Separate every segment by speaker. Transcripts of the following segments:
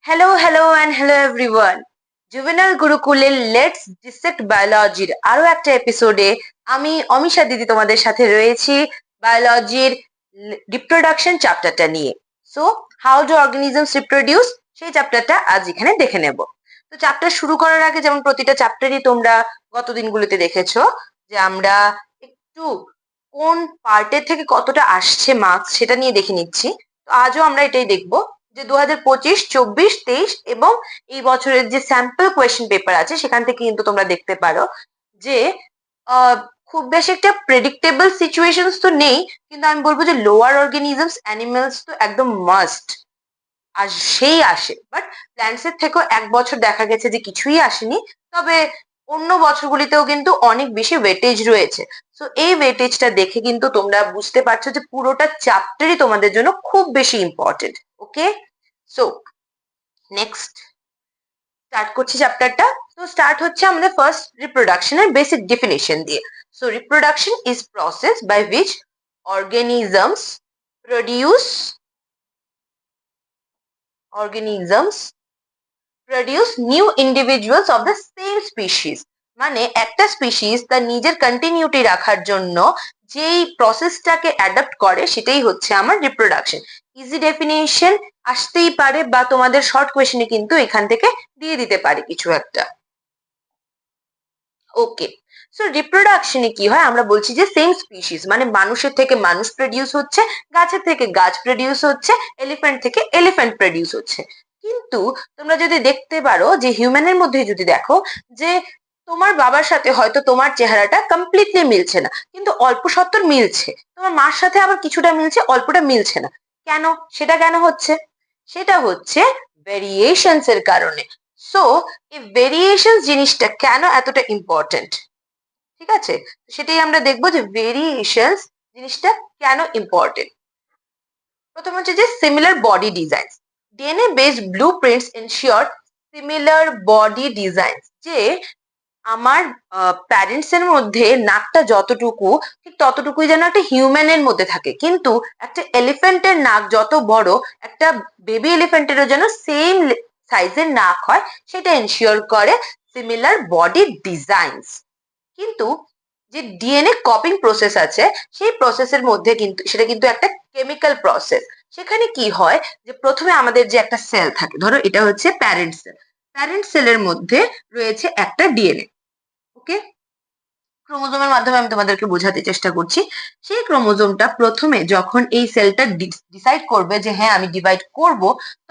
Speaker 1: Hello everyone. জুভেনাল গুরুকুলের let's dissect বায়োলজির আরো একটা এপিসোডে আমি অমিশা দিদি তোমাদের সাথে রয়েছি বায়োলজির রিপ্রোডাকশন চ্যাপ্টারটা নিয়ে। So how do organisms reproduce, সেই চ্যাপ্টারটা আজ এখানে দেখে নেব। তো চ্যাপ্টার শুরু করার আগে যেমন প্রতিটা চ্যাপ্টারই তোমরা গত দিনগুলোতে দেখেছো যে আমরা একটু কোন পার্টের থেকে কতটা আসছে মার্কস সেটা নিয়ে দেখে নিচ্ছি। তো আজও আমরা এটাই দেখবো যে 2025, 24, 23 এবং এই বছরের যে স্যাম্পল কোয়েশ্চেন পেপার আছে সেখান থেকে কিন্তু তোমরা দেখতে পারো যে আহ, খুব বেশি একটা প্রেডিক্টেবল সিচুয়েশনস তো নেই, কিন্তু আমি বলবো যে লোয়ার অর্গানিজমস অ্যানিমালস তো একদম মাস্ট সেই আসে। বাট প্ল্যান্টস এর থেকেও এক বছর দেখা গেছে যে কিছুই আসেনি, তবে অন্য বছরগুলিতেও কিন্তু অনেক বেশি ওয়েটেজ রয়েছে। সো এই ওয়েটেজটা দেখে কিন্তু তোমরা বুঝতে পারছো যে পুরোটা চ্যাপ্টারই তোমাদের জন্য খুব বেশি important. Okay, so next start করছি চ্যাপ্টারটা। তো স্টার্ট হচ্ছে আমাদের ফার্স্ট রিপ্রোডাকশনের বেসিক ডেফিনেশন দিয়ে। So reproduction is process by which organisms produce organisms produce new individuals of the same species. মানে একটা স্পিসিস তার নিজের কন্টিনিউটি রাখার জন্য যেই প্রসেসটাকে অ্যাডাপ্ট করে সেটাই হচ্ছে আমার রিপ্রোডাকশন। ইজি ডেফিনেশন আসতেই পারে বা তোমাদের শর্ট কোয়েশ্চেনে কিন্তু এখান থেকে দিয়ে দিতে পারে কিছু একটা। ওকে, সো রিপ্রোডাকশনে কি হয় আমরা বলছি যে সেম স্পিসিস মানে মানুষের থেকে মানুষ প্রডিউস হচ্ছে, গাছের থেকে গাছ প্রডিউস হচ্ছে, এলিফ্যান্ট থেকে এলিফ্যান্ট প্রডিউস হচ্ছে। কিন্তু তোমরা যদি দেখতে পারো যে হিউম্যানের মধ্যে যদি দেখো যে তোমার বাবার সাথে হয়তো তোমার চেহারাটা কমপ্লিটলি মিলছে না, কিন্তু অল্প সত্বর মিলছে। তোমার মার সাথে আবার কিছুটা মিলছে, অল্পটা মিলছে না। কেন? সেটা কেন হচ্ছে? সেটা হচ্ছে ভেরিয়েশনস এর কারণে। সো এই ভেরিয়েশন জিনিসটা কেন এতটা ইম্পর্টেন্ট, ঠিক আছে, সেটাই আমরা দেখবো যে ভেরিয়েশন জিনিসটা কেন ইম্পর্টেন্ট। প্রথম হচ্ছে যে similar body design. DNA based blueprints ensure similar body design. যে আমার প্যারেন্টস এর মধ্যে নাকটা যতটুকু ঠিক ততটুকুই যেন একটা হিউম্যানের মধ্যে থাকে, কিন্তু একটা এলিফ্যান্টের নাক যত বড় একটা বেবি এলিফ্যান্টেরও যেন সেম সাইজের নাক হয়, সেটা এনশিওর করে সিমিলার বডি ডিজাইনস। কিন্তু যে ডিএনএ কপিং প্রসেস আছে সেই প্রসেসের মধ্যে কিন্তু সেটা কিন্তু একটা কেমিক্যাল প্রসেস। সেখানে কি হয় যে প্রথমে আমাদের যে একটা সেল থাকে, ধরো এটা হচ্ছে প্যারেন্ট সেল। প্যারেন্ট সেলের মধ্যে রয়েছে একটা ডিএনএ। ওকে, ক্রোমোজোমের মাধ্যমে আমি তোমাদেরকে বোঝাতে চেষ্টা করছি। সেই ক্রোমোজোমটা প্রথমে যখন এই সেলটা ডিসাইড করবে যে হ্যাঁ আমি ডিভাইড করব,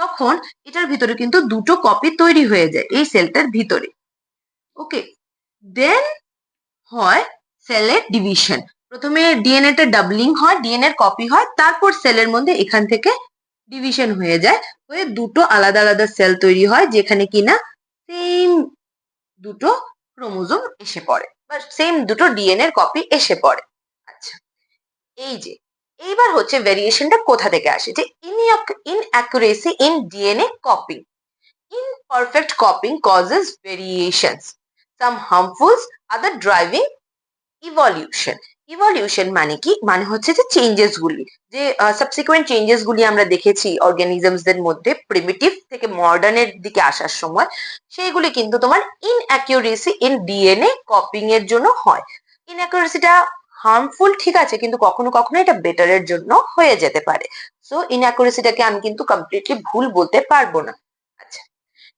Speaker 1: তখন এটার ভিতরে কিন্তু দুটো কপি তৈরি হয়ে যায় এই সেলটার ভিতরে। ওকে, দেন হয় সেলের ডিভিশন। প্রথমে ডিএনএ টা ডাবলিং হয়, ডিএনএ কপি হয়, তারপর সেলের মধ্যে এখান থেকে ডিভিশন হয়ে যায়, হয়ে দুটো আলাদা আলাদা সেল তৈরি হয় যেখানে কিনা সেম দুটো ক্রোমোজোম এসে পড়ে বা সেম দুটো ডিএনএ কপি এসে পড়ে। আচ্ছা, এই যে এইবার হচ্ছে ভেরিয়েশনটা কোথা থেকে আসে, যে inaccuracy in DNA copying. Imperfect copying causes variations, some harmful, other driving evolution. Evolution মানে কি? মানে হচ্ছে যে চেঞ্জেস গুলি, যে সাবসিকুয়েন্ট চেঞ্জেস গুলি আমরা দেখেছি অর্গানিজমস দের মধ্যে প্রিমিটিভ থেকে মডার্নের দিকে আসার সময়, সেইগুলি কিন্তু তোমার ইনঅ্যাকুরেসি ইন ডিএনএ কপিং এর জন্য হয়। ইনঅ্যাকুরেসিটা হার্মফুল, ঠিক আছে, কিন্তু কখনো কখনো এটা বেটারের জন্য হয়ে যেতে পারে। সো ইনঅ্যাকুরেসিটাকে আমি কিন্তু কমপ্লিটলি ভুল বলতে পারবো না। আচ্ছা,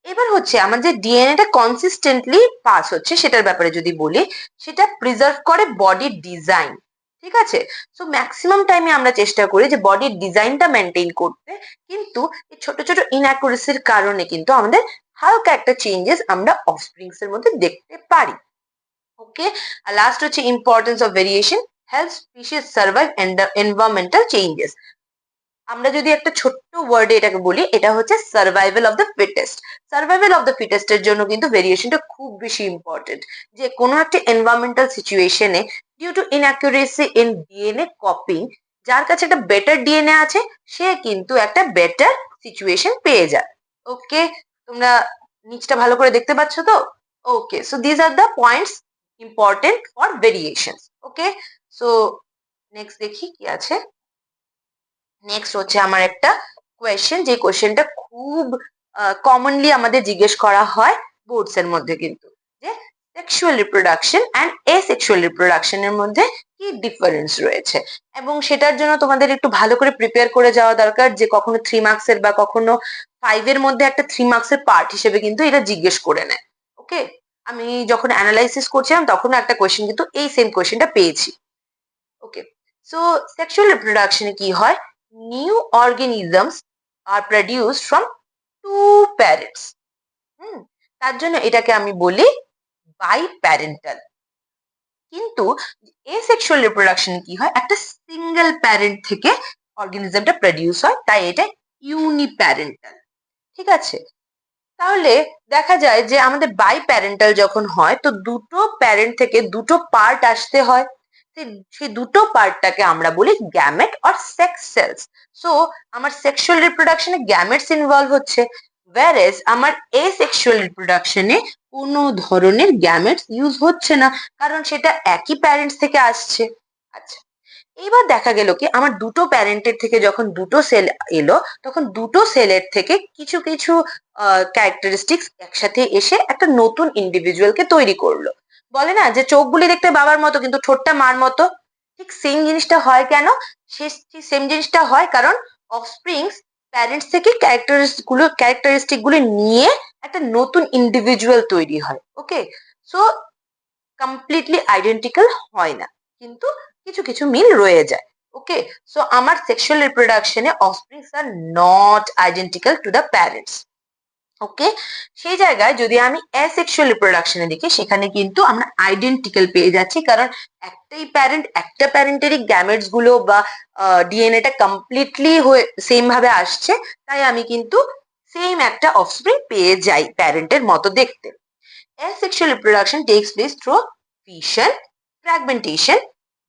Speaker 1: এবার হচ্ছে আমার যে ডিএনএটা কনসিস্টেন্টলি পাস হচ্ছে সেটার ব্যাপারে যদি বলি, সেটা প্রিজার্ভ করে বডির ডিজাইন। ঠিক আছে, সো ম্যাক্সিমাম টাইমে আমরা চেষ্টা করি যে বডির ডিজাইনটা মেনটেন করতে, কিন্তু এই ছোট ছোট ইনঅ্যাকুরেসির কারণে কিন্তু আমাদের হালকা একটা চেঞ্জেস আমরা অফস্প্রিংস এর মধ্যে দেখতে পারি। ওকে, আর লাস্ট হচ্ছে importance of variation, help species survive environmental changes. আমরা যদি একটা ছোট্ট ওয়ার্ডে এটাকে বলি, এটা হচ্ছে survival of the fittest. Survival of the fittest এর জন্য কিন্তু ভেরিয়েশনটা খুব বেশি ইম্পর্টেন্ট। যে কোনো একটা এনভায়রনমেন্টাল সিচুয়েশনে due to inaccuracy in DNA copying, যার কাছে একটা বেটার ডিএনএ আছে সে কিন্তু একটা বেটার সিচুয়েশন পেয়ে যায়। ওকে, তোমরা নিচটা ভালো করে দেখতে পাচ্ছ তো? Okay, so this are the points important for variation. Okay, so next দেখি কি আছে। নেক্সট হচ্ছে আমার একটা কোয়েশ্চেন, যে কোয়েশ্চেনটা খুব কমনলি আমাদের জিজ্ঞেস করা হয় বোর্ডস এর মধ্যে, কিন্তু যে সেক্সুয়াল রিপ্রোডাকশন অ্যান্ড এসেক্সুয়াল রিপ্রোডাকশনের মধ্যে কি ডিফারেন্স রয়েছে, এবং সেটার জন্য তোমাদের একটু ভালো করে প্রিপেয়ার করে যাওয়া দরকার, যে কখনো 3 মার্কসের বা কখনো 5 এর মধ্যে একটা 3 মার্কসের পার্ট হিসেবে কিন্তু এটা জিজ্ঞেস করে নেয়। ওকে, আমি যখন অ্যানালাইসিস করছিলাম তখন একটা কোয়েশ্চেন কিন্তু এই সেম কোয়েশ্চেনটা পেয়েছি। ওকে, সো সেক্সুয়াল রিপ্রোডাকশনে কি হয়, new organisms are produced from to parents. তার জন্য এটাকে আমি বলি বাই প্যারেন্টাল। কিন্তু এসেক্সুয়াল রিপ্রোডাকশন কি হয়, একটা সিঙ্গেল প্যারেন্ট থেকে অর্গানিজমটা প্রডিউস হয়, তাই এটা ইউনিপ্যারেন্টাল। ঠিক আছে, তাহলে দেখা যায় যে আমাদের বাই প্যারেন্টাল যখন হয় তো দুটো প্যারেন্ট থেকে দুটো পার্ট আসতে হয়, সেই দুটো পার্টটাকে আমরা বলি gamete or sex cells. So আমার সেক্সুয়াল রিপ্রোডাকশনে গ্যামেটস ইনভলভ হচ্ছে, whereas আমার এসেক্সুয়াল রিপ্রোডাকশনে কোনো ধরনের গ্যামেটস ইউজ হচ্ছে না, কারণ সেটা একই প্যারেন্টস থেকে আসছে। আচ্ছা, এইবার দেখা গেল কি আমার দুটো প্যারেন্টের থেকে যখন দুটো সেল এলো, তখন দুটো সেলের থেকে কিছু কিছু ক্যারেক্টারিস্টিক্স একসাথে এসে একটা নতুন ইন্ডিভিজুয়ালকে তৈরি করলো। বলে না যে চোখগুলি দেখতে বাবার মতো কিন্তু ঠোঁটটা মার মতো, ঠিক সেম জিনিসটা হয় কেন, সেম জিনিসটা হয় কারণ অফস্প্রিংস প্যারেন্টস থেকে ক্যারেক্টারিস্টিক গুলো নিয়ে একটা নতুন ইন্ডিভিজুয়াল তৈরি হয়। ওকে, সো কমপ্লিটলি আইডেন্টিক্যাল হয় না, কিন্তু কিছু কিছু মিল রয়ে যায়। ওকে, সো আমার সেক্সুয়াল রিপ্রোডাকশনে offsprings are not identical to the parents. Okay, সেই জায়গায় যদি আমি অ্যাসেক্সুয়াল রিপ্রোডাকশনে দেখি, সেখানে কিন্তু আমরা আইডেন্টিক্যাল পেয়ে যাচ্ছি, কারণ একটাই প্যারেন্ট, একটা প্যারেন্টেরই গ্যামেটস গুলো বা ডিএনএটা কমপ্লিটলি হয়ে সেম ভাবে আসছে, তাই আমি কিন্তু সেম একটা অফস্প্রিং পেয়ে যাই প্যারেন্টের মতো দেখতে। Asexual reproduction takes place through fission, fragmentation,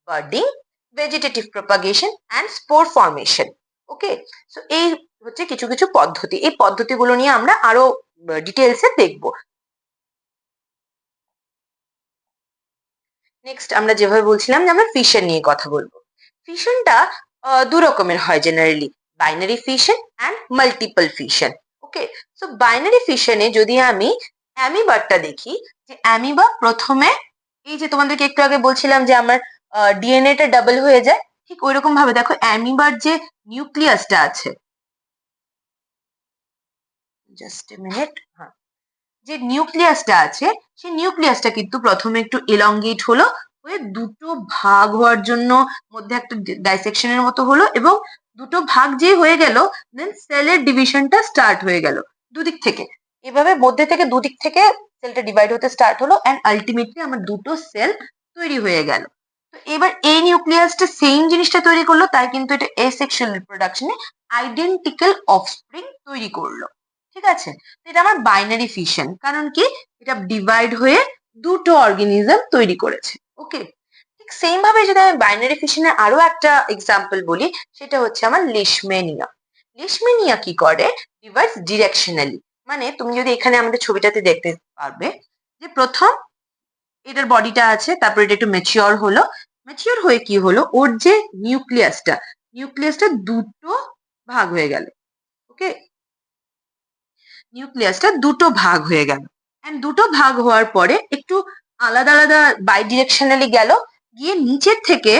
Speaker 1: budding, vegetative propagation and spore formation. Okay, so এই হচ্ছে কিছু কিছু পদ্ধতি, এই পদ্ধতিগুলো নিয়ে আমরা আরো ডিটেলসে দেখব। নেক্সট আমরা যেভাবে বলছিলাম যে আমরা ফিশন নিয়ে কথা বলবো। ফিশনটা দু রকমের হয় generally, binary fission and multiple fission. Okay, so binary ফিশনে যদি আমি অ্যামিবারটা দেখি, যে অ্যামিবা প্রথমে এই যে তোমাদেরকে একটু আগে বলছিলাম যে আমার ডিএনএটা ডাবল হয়ে যায়, ঠিক ওইরকম ভাবে দেখো অ্যামিবার যে নিউক্লিয়াসটা আছে, জাস্ট এ মিনিট, হ্যাঁ, যে নিউক্লিয়াসটা আছে সেই নিউক্লিয়াসটা কিন্তু প্রথমে একটু এলঙ্গেট হলো, হয়ে দুটো ভাগ হওয়ার জন্য মধ্যে একটা ডাইসেকশনের মতো হলো, এবং দুটো ভাগ যে হয়ে গেল, দেন সেলের ডিভিশনটা স্টার্ট হয়ে গেল দুদিক থেকে। এভাবে মধ্যে থেকে দুদিক থেকে সেলটা ডিভাইড হতে স্টার্ট হলো, অ্যান্ড আলটিমেটলি আমার দুটো সেল তৈরি হয়ে গেল। তো এবার এই নিউক্লিয়াসটা সেম জিনিসটা তৈরি করলো, তাই কিন্তু এটা এসেক্সুয়াল রিপ্রোডাকশনে আইডেন্টিক্যাল অফস্প্রিং তৈরি করলো। ঠিক আছে, এটা আমার বাইনারি ফিশন, কারণ কি এটা ডিভাইড হয়ে দুটো অর্গানিজম তৈরি করেছে। ওকে, ঠিক সেম ভাবে যদি আমি বাইনারি ফিশনের আরো একটা এক্সাম্পল বলি, সেটা হচ্ছে আমার লিশমেনিয়া। লিশমেনিয়া কি করে, ডিভাইডস ডিরেকশনালি। মানে তুমি যদি এখানে আমাদের ছবিটাতে দেখতে পারবে যে প্রথম এটার বডিটা আছে, তারপর এটা একটু ম্যাচিওর হলো, ম্যাচিওর হয়ে কি হলো, ওর যে নিউক্লিয়াসটা দুটো ভাগ হয়ে গেল। ওকে, নিউক্লিয়াসটা দুটো ভাগ হয়ে গেল, এন্ড দুটো ভাগ হওয়ার পরে একটু আলাদা আলাদা বাই ডিরেকশনালি গেল, গিয়ে নিচের থেকে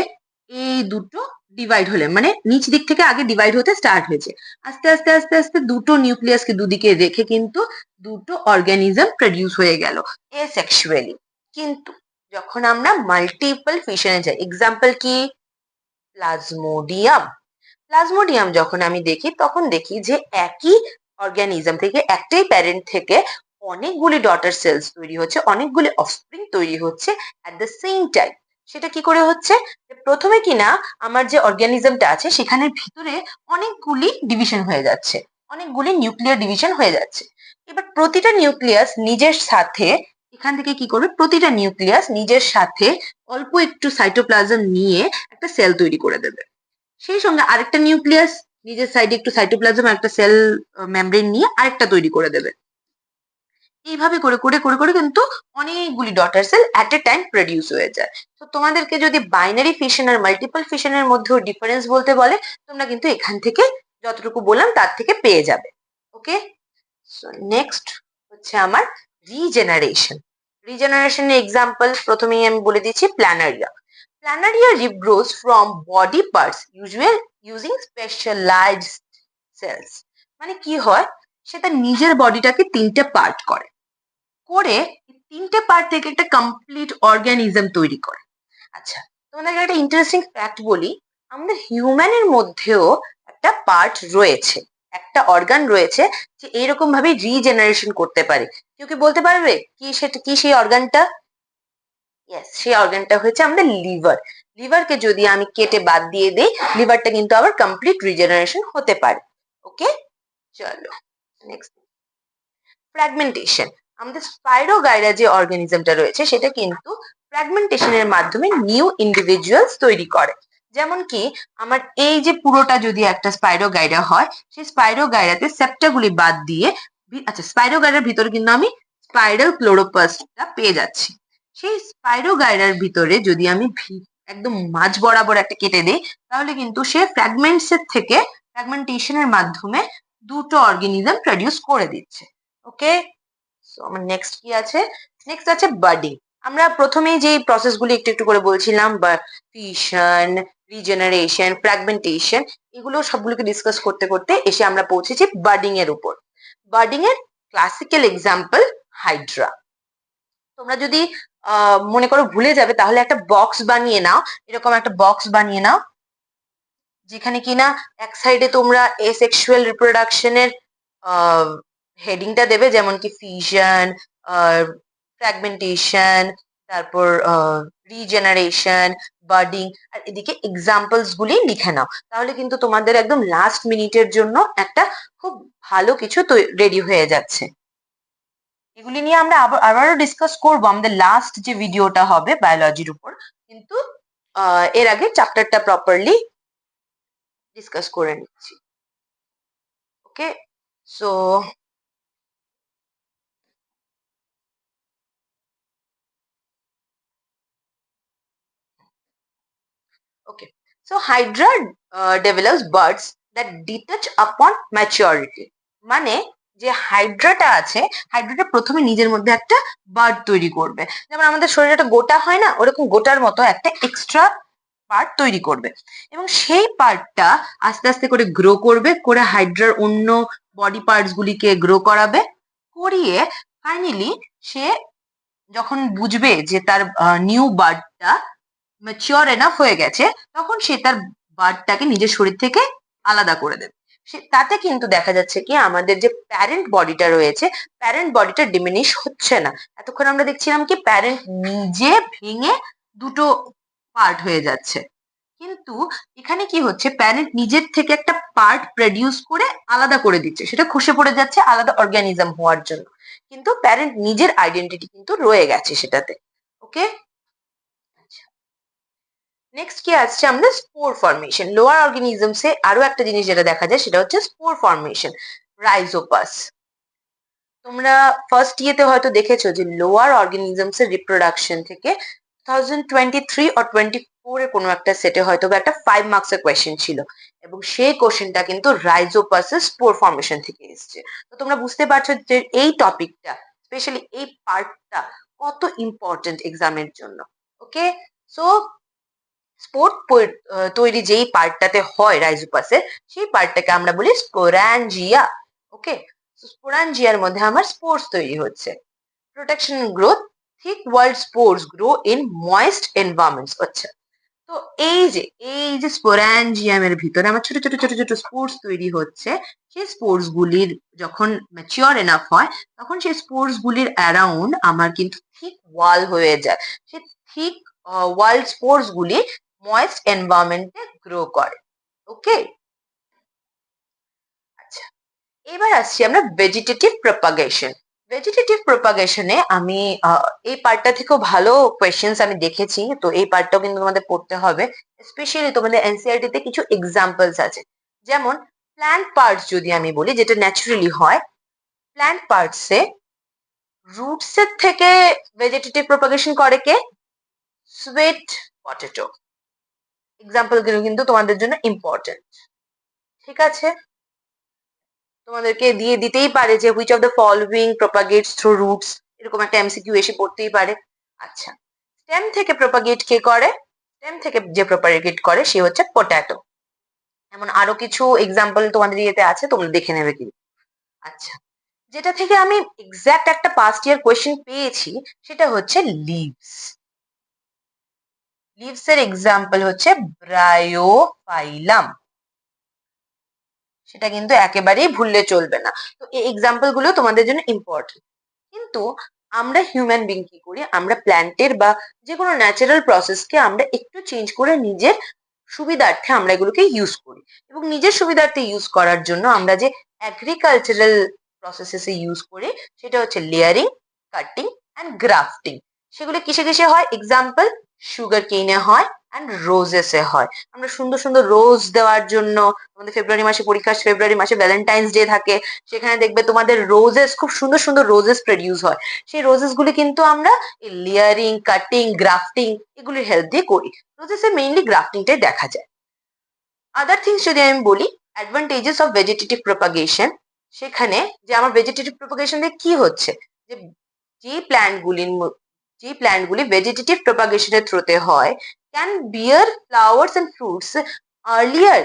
Speaker 1: এই দুটো ডিভাইড হলে, মানে নিচ দিক থেকে আগে ডিভাইড হতে স্টার্ট হয়েছে, আস্তে আস্তে আস্তে আস্তে দুটো নিউক্লিয়াসকে দুদিকে রেখে কিন্তু দুটো অর্গানিজম প্রডিউস হয়ে গেল এসেক্সুয়ালি। কিন্তু যখন আমরা মাল্টিপল ফিশনে যাই, এক্সাম্পল কি, প্লাজমোডিয়াম। প্লাজমোডিয়াম যখন আমি দেখি, তখন দেখি যে একই অর্গানিজম থেকে, একটাই প্যারেন্ট থেকে অনেকগুলি ডটার সেলস তৈরি হচ্ছে, অনেকগুলি অফস্প্রিং তৈরি হচ্ছে অ্যাট দ্য সেম টাইম। সেটা কি করে হচ্ছে, প্রথমে কিনা আমার যে অর্গানিজমটা আছে সেখানের ভিতরে অনেকগুলি ডিভিশন হয়ে যাচ্ছে, অনেকগুলি নিউক্লিয়ার ডিভিশন হয়ে যাচ্ছে। এবার প্রতিটা নিউক্লিয়াস নিজের সাথে, এখান থেকে কি করবে, প্রতিটা নিউক্লিয়াস নিজের সাথে অল্প একটু সাইটোপ্লাজম নিয়ে একটা সেল তৈরি করে দেবে, সেই সঙ্গে আরেকটা নিউক্লিয়াস নিজের সাইডে একটু সাইটোপ্লাজম একটা সেল মেমব্রেন নিয়ে আরেকটা তৈরি করে দেবে। এইভাবে করে করে করে করে কিন্তু অনেকগুলি daughter cell at a time produce হয়ে যায়। তো তোমাদেরকে যদি বাইনারি ফিশন আর মাল্টিপল ফিশনের মধ্যেও ডিফারেন্স বলতে বলে, তোমরা কিন্তু এখান থেকে যতটুকু বললাম তার থেকে পেয়ে যাবে। ওকে, সো নেক্সট হচ্ছে আমার রিজেনারেশন। রিজেনারেশনের এক্সাম্পল প্রথমেই আমি বলে দিচ্ছি planaria. Planaria regrows from body parts usual using specialized cells. মানে কি হয়, সে তার নিজের বডিটাকে তিনটে পার্ট করে, করে তিনটে পার্ট থেকে একটা কমপ্লিট অর্গানিজম তৈরি করে। আচ্ছা, তোমাদেরকে একটা ইন্টারেস্টিং ফ্যাক্ট বলি, আমাদের হিউম্যানের মধ্যেও একটা পার্ট রয়েছে, একটা অর্গান রয়েছে যে এইরকম ভাবে রিজেনারেশন করতে পারে। কেউ কি বলতে পারবে কি সেটা, কি সেই অর্গানটা? ইয়েস, সেই অর্গানটা হচ্ছে আমাদের লিভার। লিভারকে যদি আমি কেটে বাদ দিয়ে দিই, লিভারটা কিন্তু আবার কমপ্লিট রিজেনারেশন হতে পারে। ওকে, চলো নেক্সট। ফ্র্যাগমেন্টেশন। আমাদের স্পাইরোগাইরা যে অর্গানিজমটা রয়েছে সেটা কিন্তু ফ্র্যাগমেন্টেশনের মাধ্যমে নিউ ইন্ডিভিজুয়ালস তৈরি করে। যেমন কি আমার এই যে পুরোটা যদি একটা স্পাইরোগাইরা হয়, সেই স্পাইরোগাইরাতে সেপ্টাগুলি বাদ দিয়ে, আচ্ছা স্পাইরোগাইরার ভিতরে কিন্তু আমি স্পাইরাল ক্লোরোপ্লাস্টটা পেয়ে যাচ্ছি। সেই স্পাইরোগাইরার ভিতরে যদি আমি একদম মাঝ বরাবর একটা কেটে দিই, তাহলে কিন্তু সে ফ্র্যাগমেন্টস এর থেকে ফ্র্যাগমেন্টেশনের মাধ্যমে দুটো অর্গানিজম প্রডিউস করে দিচ্ছে। ওকে, সো আমার নেক্সট কি আছে? নেক্সট আছে বাডিং। আমরা প্রথমেই যে প্রসেসগুলি একটু একটু করে বলছিলাম, বা ফিশন, রিজেনারেশন, ফ্র্যাগমেন্টেশন, এগুলো সবগুলোকে ডিসকাস করতে করতে এসে আমরা পৌঁছেছি বাডিং এর উপর। বাডিং এর ক্লাসিক্যাল এক্সাম্পল হাইড্রা। তোমরা যদি মনে করো ভুলে যাবে, তাহলে একটা বক্স বানিয়ে নাও, এরকম একটা বক্স বানিয়ে নাও যেখানে কিনা এক সাইডে তোমরা এসেক্সুয়াল রিপ্রোডাকশনের হেডিংটা দেবে, যেমন কি ফিশন, ফ্র্যাগমেন্টেশন, তারপর রিজেনারেশন, বার্ডিং, আর এদিকে এক্সাম্পলস গুলি লিখে নাও। তাহলে কিন্তু তোমাদের একদম লাস্ট মিনিটের জন্য একটা খুব ভালো কিছু রেডি হয়ে যাচ্ছে। এগুলি নিয়ে আমরা আবারও ডিসকাস করবো আমাদের লাস্ট যে ভিডিওটা হবে বায়োলজির উপর, কিন্তু এর আগে চ্যাপ্টারটা প্রপারলি ডিসকাস করে নিচ্ছি। ওকে, so okay, so hydra develops buds that detach upon maturity. মানে যে হাইড্রাটা আছে, হাইড্রাটা প্রথমে নিজের মধ্যে একটা বার্ড তৈরি করবে। যেমন আমাদের শরীরে একটা গোটা হয় না, ওরকম গোটার মতো একটা এক্সট্রা পার্ট তৈরি করবে, এবং সেই পার্টটা আস্তে আস্তে করে গ্রো করবে, করে হাইড্রার অন্য বডি পার্টস গুলিকে গ্রো করাবে, করিয়ে ফাইনালি সে যখন বুঝবে যে তার নিউ বার্ডটা ম্যাচিওর এনাফ হয়ে গেছে, তখন সে তার বার্ডটাকে নিজের শরীর থেকে আলাদা করে দেবে। তাতে কিন্তু দেখা যাচ্ছে কি আমাদের যে প্যারেন্ট বডিটা রয়েছে, প্যারেন্ট বডিটা ডিমিনিশ হচ্ছে না। এতক্ষণ আমরা দেখছিলাম কি প্যারেন্ট নিজে ভেঙে দুটো পার্ট হয়ে যাচ্ছে, কিন্তু এখানে কি হচ্ছে, প্যারেন্ট নিজের থেকে একটা পার্ট প্রডিউস করে আলাদা করে দিচ্ছে, সেটা খসে পড়ে যাচ্ছে আলাদা অর্গানিজম হওয়ার জন্য, কিন্তু প্যারেন্ট নিজের আইডেন্টিটি কিন্তু রয়ে গেছে সেটাতে। ওকে, নেক্সট কি আসছে আমাদের স্পোর ফর্মেশন। লোয়ার অর্গানিজমসে আরো একটা জিনিস যেটা দেখা যায় সেটা হচ্ছে স্পোর ফর্মেশন, রাইজোপাস। তোমরা ফার্স্ট ইয়েতে হয়তো দেখেছো যে লোয়ার অর্গানিজমস এর রিপ্রোডাকশন থেকে 2023 or 24 এর কোনো একটা সেটে হয়তো বা একটা 5 মার্কস এর কোয়েশ্চেন ছিল, এবং সেই কোশ্চেনটা কিন্তু রাইজোপাসের স্পোর ফর্মেশন থেকে এসেছে। তো তোমরা বুঝতে পারছো যে এই টপিকটা, স্পেশালি এই পার্টটা কত ইম্পর্টেন্ট এক্সামের জন্য। ওকে, সো স্পোর তৈরি যেই পার্টটাতে হয় রাইজোপাসের, সেই পার্টটাকে আমরা বলি স্পোরাঞ্জিয়া। ওকে, স্পোরাঞ্জিয়ার মধ্যে আমার স্পোর্স তৈরি হচ্ছে। Protection growth, thick world spores grow in moist environments. আচ্ছা, তো এই যে স্পোরাঞ্জিয়ামের ভিতরে আমার ছোট ছোট ছোট ছোট স্পোর্স তৈরি হচ্ছে, সেই স্পোর্স গুলির যখন ম্যাচিওর এনাফ হয়, তখন সেই স্পোর্স গুলির অ্যারাউন্ড আমার কিন্তু থিক ওয়াল হয়ে যায়। সেই থিক ওয়াল স্পোর্স গুলি ময়েস্ট এনভায়রনমেন্টে গ্রো করে। ওকে, আচ্ছা, এবার আসছি আমরা ভেজিটেটিভ প্রপাগেশন। ভেজিটেটিভ প্রপাগেশনে আমি এই পার্টটা থেকেও ভালো কোয়েশ্চেন্স আমি দেখেছি, তো এই পার্টটাও কিন্তু তোমাদের পড়তে হবে। স্পেশালি তোমাদের এনসিইআরটি তে কিছু এক্সাম্পলস আছে, যেমন প্ল্যান্ট পার্টস যদি আমি বলি, যেটা ন্যাচারালি হয়, প্ল্যান্ট পার্টসে রুটস এর থেকে ভেজিটেটিভ প্রপাগেশন করে কে? Sweet potato. এক্সাম্পল গুলো কিন্তু তোমাদের জন্য ইম্পর্টেন্ট। ঠিক আছে, তোমাদেরকে দিয়ে দিতেই পারে যে which of the following propagates through roots, এরকম একটা এমসিকিউ এসে পড়তেই পারে। আচ্ছা, স্টেম থেকে প্রপাগেট কে করে? স্টেম থেকে যে প্রপাগেট করে সে হচ্ছে পটাটো। এমন আরো কিছু এক্সাম্পল তোমাদের ইয়েতে আছে, তোমরা দেখে নেবে কিন্তু। আচ্ছা, যেটা থেকে আমি এক্সাক্ট একটা পাস্ট ইয়ার কোয়েশ্চেন পেয়েছি সেটা হচ্ছে লিভস। লিভস এর এক্সাম্পল হচ্ছে ব্রায়োফাইলাম। সেটা কিন্তু একেবারেই ভুললে চলবে না। তো এই এক্সাম্পল গুলো তোমাদের জন্য ইম্পর্টেন্ট। কিন্তু আমরা হিউম্যান বিং কি করি, আমরা প্ল্যান্টের বা যে কোনো ন্যাচারাল প্রসেসকে আমরা একটু চেঞ্জ করে নিজের সুবিধার্থে আমরা এগুলোকে ইউজ করি। এবং নিজের সুবিধার্থে ইউজ করার জন্য আমরা যে অ্যাগ্রিকালচারাল প্রসেসেস ইউজ করি সেটা হচ্ছে লেয়ারিং, কাটিং অ্যান্ড গ্রাফটিং। সেগুলো কিসে কিসে হয়? এক্সাম্পল, সুগার কেনে হয় অ্যান্ড রোজেসে হয়। আমরা সুন্দর সুন্দর রোজ দেওয়ার জন্য, আমাদের ফেব্রুয়ারি মাসে পরীক্ষা, ফেব্রুয়ারি মাসে ভ্যালেন্টাইন্স ডে থাকে, সেখানে দেখবে তোমাদের রোজেস, খুব সুন্দর সুন্দর রোজেস প্রডিউস হয়। সেই রোজেস গুলি কিন্তু আমরা এই লেয়ারিং, কাটিং, গ্রাফটিং এগুলির হেল্প দিয়ে করি। রোজেসে মেইনলি গ্রাফটিংটাই দেখা যায়। আদার থিংস যদি আমি বলি, অ্যাডভান্টেজেস অফ ভেজিটেটিভ প্রপাগেশন, সেখানে যে আমার ভেজিটেটিভ প্রপাগেশন দিয়ে কি হচ্ছে, যে যে প্ল্যান্টগুলি ভেজিটেটিভ প্রপাগেশনের থ্রুতে হয় can bear flowers and fruits earlier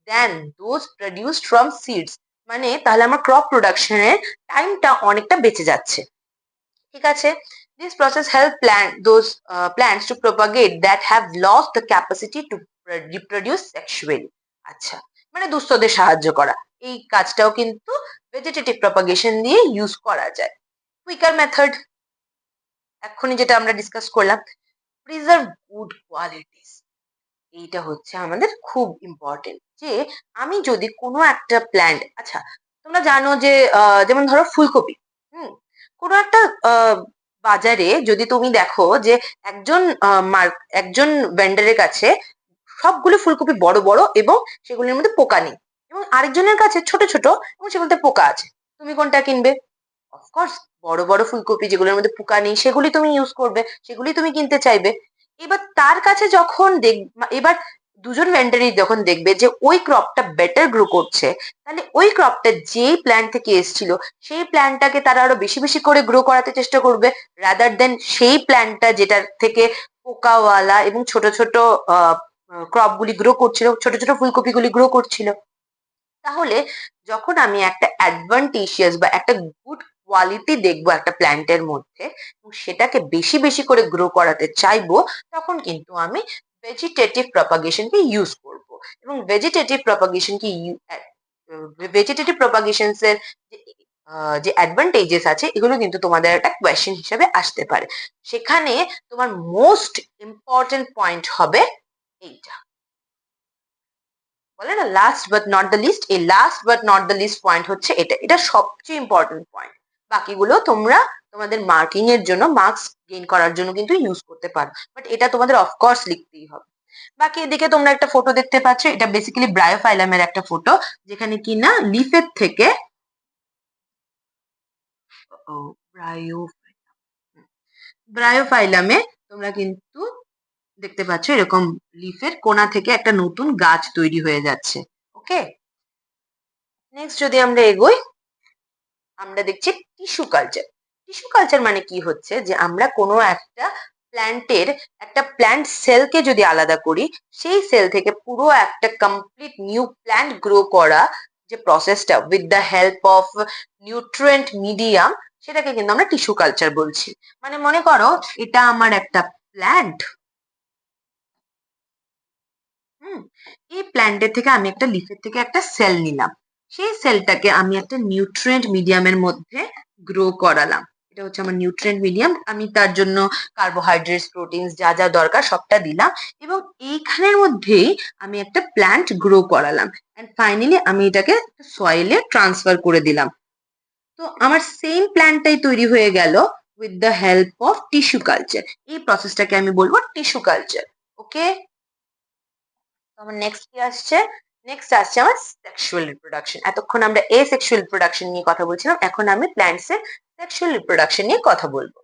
Speaker 1: than those produced from seeds. মানে তাহলে আমার ক্রপ প্রোডাকশনের টাইমটা অনেকটা বেঁচে যাচ্ছে। ঠিক আছে, this process help those plants to propagate that have lost the capacity to reproduce sexually. আচ্ছা, মানে দুস্থদের সাহায্য করা, এই কাজটাও কিন্তু ভেজিটেটিভ প্রপাগেশন দিয়ে ইউজ করা যায়। কুইকার মেথড, এক্ষুনি যেটা আমরা ডিসকাস করলাম, প্রিজার্ভ গুড কোয়ালিটিস, এইটা হচ্ছে আমাদের খুব ইম্পর্টেন্ট। যে আমি যদি কোনো একটা প্ল্যান্ট, আচ্ছা তোমরা জানো যে যেমন ধরো ফুলকপি, হুম, কোনো একটা বাজারে যদি তুমি দেখো যে একজন একজন ভেন্ডারের কাছে সবগুলো ফুলকপি বড় বড় এবং সেগুলির মধ্যে পোকা নেই, এবং আরেকজনের কাছে ছোট ছোট এবং সেগুলোতে পোকা আছে, তুমি কোনটা কিনবে? অফকোর্স বড় বড় ফুলকপি যেগুলোর মধ্যে পোকা নেই সেগুলি তুমি ইউজ করবে, সেগুলি তুমি কিনতে চাইবে। এবার তার কাছে যখন এবার দুজন ভেন্ডারই যখন দেখবে যে ওই ক্রপটা বেটার গ্রো করছে, তাহলে ওই ক্রপটা যেই প্ল্যান্ট থেকে এসেছিল সেই প্ল্যান্টটাকে তারা আরো বেশি বেশি করে গ্রো করাতে চেষ্টা করবে, রাদার দেন সেই প্ল্যান্টটা যেটার থেকে পোকাওয়ালা এবং ছোট ছোট ক্রপ গুলি গ্রো করছিল, ছোট ছোট ফুলকপি গুলি গ্রো করছিল। তাহলে যখন আমি একটা অ্যাডভান্টেজিয়াস বা একটা গুড কোয়ালিটি দেখবো একটা প্ল্যান্টের মধ্যে এবং সেটাকে বেশি বেশি করে গ্রো করাতে চাইবো, তখন কিন্তু আমি ভেজিটেটিভ প্রপাগেশনকে ইউজ করব। এবং ভেজিটেটিভ প্রপাগেশনস এর যে অ্যাডভান্টেজেস আছে এগুলো কিন্তু তোমাদের একটা কোয়েশ্চেন হিসেবে আসতে পারে। সেখানে তোমার মোস্ট ইম্পর্টেন্ট পয়েন্ট হবে এইটা, বলে না last but not the least, এই last but not the least point হচ্ছে এটা, এটা সবচেয়ে ইম্পর্টেন্ট পয়েন্ট। বাকিগুলো তোমরা তোমাদের মার্কিং এর জন্য, মার্কস গেইন করার জন্য কিন্তু ইউজ করতে পারো, বাট এটা তোমাদের অফকোর্স লিখতেই হবে। বাকি এদিকে তোমরা একটা ফটো দেখতে পাচ্ছ, এটা বেসিক্যালি ব্রায়োফাইলামের একটা ফটো, যেখানে কি না লিফের থেকে ব্রায়োফাইলামে তোমরা কিন্তু দেখতে পাচ্ছ এরকম লিফের কোণা থেকে একটা নতুন গাছ তৈরি হয়ে যাচ্ছে। ওকে, নেক্সট যদি আমরা এগোই, আমরা দেখছি টিস্যু কালচার। টিস্যু কালচার মানে কি হচ্ছে, যে আমরা কোনো একটা প্ল্যান্টের একটা প্ল্যান্ট সেলকে যদি আলাদা করি, সেই সেল থেকে পুরো একটা কমপ্লিট নিউ প্ল্যান্ট গ্রো করা যে প্রসেসটা with the help of nutrient medium, সেটাকে কিন্তু আমরা টিস্যু কালচার বলছি। মানে মনে করো এটা আমার একটা প্ল্যান্ট, এই প্ল্যান্টের থেকে আমি একটা লিফের থেকে একটা সেল নিলাম, সেই সেলটাকে আমি একটা নিউট্রিয়েন্ট মিডিয়ামের মধ্যে গ্রো করালাম। এটা হচ্ছে আমার নিউট্রিয়েন্ট মিডিয়াম, আমি তার জন্য কার্বোহাইড্রেটস, প্রোটিনস যা যা দরকার সবটা দিলাম, এবং এইখানের মধ্যেই আমি একটা প্ল্যান্ট গ্রো করালাম, এন্ড ফাইনালি আমি এটাকে সয়েলে ট্রান্সফার করে দিলাম। তো আমার সেম প্ল্যান্টটাই তৈরি হয়ে গেল with the help of tissue culture. এই প্রসেসটাকে আমি বলবো টিস্যু কালচার। ওকে, আমার নেক্সট কি আসছে? নেক্সট আসছে আমার সেক্সুয়াল রিপ্রোডাকশন। এতক্ষণ আমরা সেক্সুয়াল রিপ্রোডাকশন নিয়ে কথা বলছিলাম, এখন আমি প্ল্যান্টস এর সেক্সুয়াল রিপ্রোডাকশন নিয়ে কথা বলবো।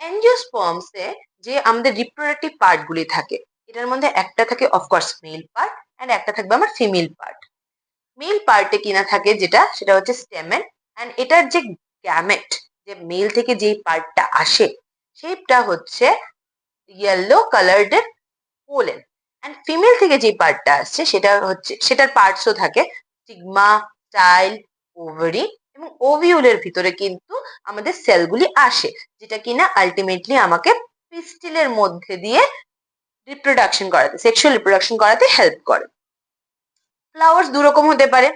Speaker 1: এনজিওস্পার্মস এ যে আমাদের রিপ্রোডাক্টিভ পার্ট গুলি থাকে, এটার মধ্যে একটা থাকে অফকোর্স মেল পার্ট এন্ড একটা থাকবে আমার ফিমেল পার্ট। মেল পার্টে কিনা থাকে যেটা, সেটা হচ্ছে স্টেমেন, অ্যান্ড এটার যে গ্যামেট, যে মেল থেকে যেই পার্টটা আসে সেইটা হচ্ছে ইয়েলো কালার্ড এর পোলেন, অ্যান্ড ফিমেল থেকে যে পার্টটা আসছে সেটা হচ্ছে, সেটার পার্টসও থাকে স্টিগমা, স্টাইল, ওভারি এবং ওভিউলের ভিতরে কিন্তু আমাদের সেলগুলি আসে, যেটা কিনা আলটিমেটলি আমাকে পিস্টিলের মধ্যে দিয়ে রিপ্রোডাকশন করাতে, সেক্সুয়াল রিপ্রোডাকশন করাতে হেল্প করে। ফ্লাওয়ার্স দু রকম হতে পারে,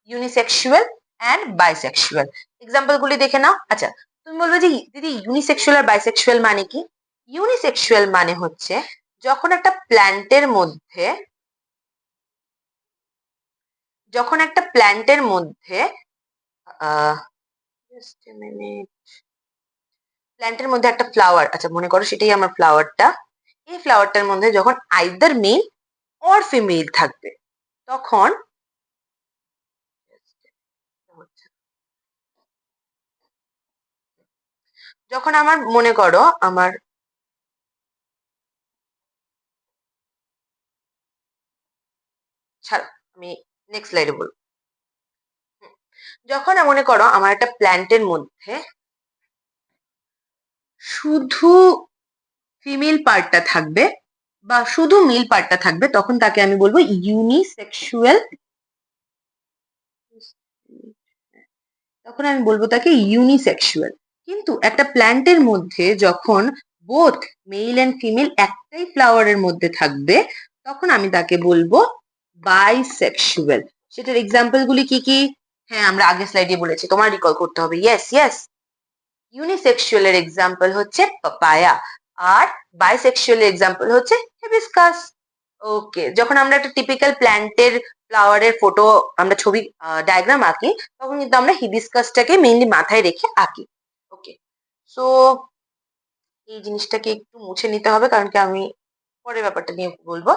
Speaker 1: ইউনিসেক্সুয়াল অ্যান্ড বাইসেক্সুয়াল। এক্সাম্পল গুলি দেখে নাও। আচ্ছা, তুমি বলবে যে দিদি ইউনিসেক্সুয়াল আর বাইসেক্সুয়াল মানে কি? ইউনিসেক্সুয়াল মানে হচ্ছে যখন একটা প্ল্যান্টের মধ্যে, যখন একটা প্ল্যান্টের মধ্যে just a minute, প্ল্যান্টের মধ্যে একটা ফ্লাওয়ার, আচ্ছা মনে করো সেটাই আমার ফ্লাওয়ারটা, এই ফ্লাওয়ারটার মধ্যে যখন আইদার মেল অর ফিমেল থাকবে তখন, যখন আমার মনে করো আমার, ছাড়ো আমি নেক্সট স্লাইডে বলবো। যখন মনে করো আমার একটা প্ল্যান্টের মধ্যে শুধু ফিমেল পার্টটা থাকবে বা শুধু মেল পার্টটা থাকবে, তখন তাকে আমি বলবো ইউনিসেক্সুয়াল, তখন আমি বলবো তাকে ইউনিসেক্সুয়াল। কিন্তু একটা প্ল্যান্টের মধ্যে যখন বোথ মেল অ্যান্ড ফিমেল একটাই ফ্লাওয়ারের মধ্যে থাকবে তখন আমি তাকে বলবো বাইসেক্সুয়াল। সেটার এক্সাম্পল গুলি কি কি? হ্যাঁ, আমরা আগের স্লাইডে বলেছি, তোমার রিকল করতে হবে। ইয়েস ইয়েস, ইউনিসেক্সুয়াল এর এক্সাম্পল হচ্ছে পাপায়া, আর বাইসেক্সুয়াল এর এক্সাম্পল হচ্ছে হিবিস্কাস। ওকে, যখন আমরা একটা টিপিক্যাল প্ল্যান্টের ফ্লাওয়ারের ফটো, আমরা ছবি ডায়াগ্রাম আঁকি, তখন কিন্তু আমরা হিবিস্কাসটাকে মেইনলি মাথায় রেখে আঁকি। ওকে, সো এই জিনিসটাকে একটু মুছে নিতে হবে, কারণ কি আমি পরের ব্যাপারটা নিয়ে বলবো।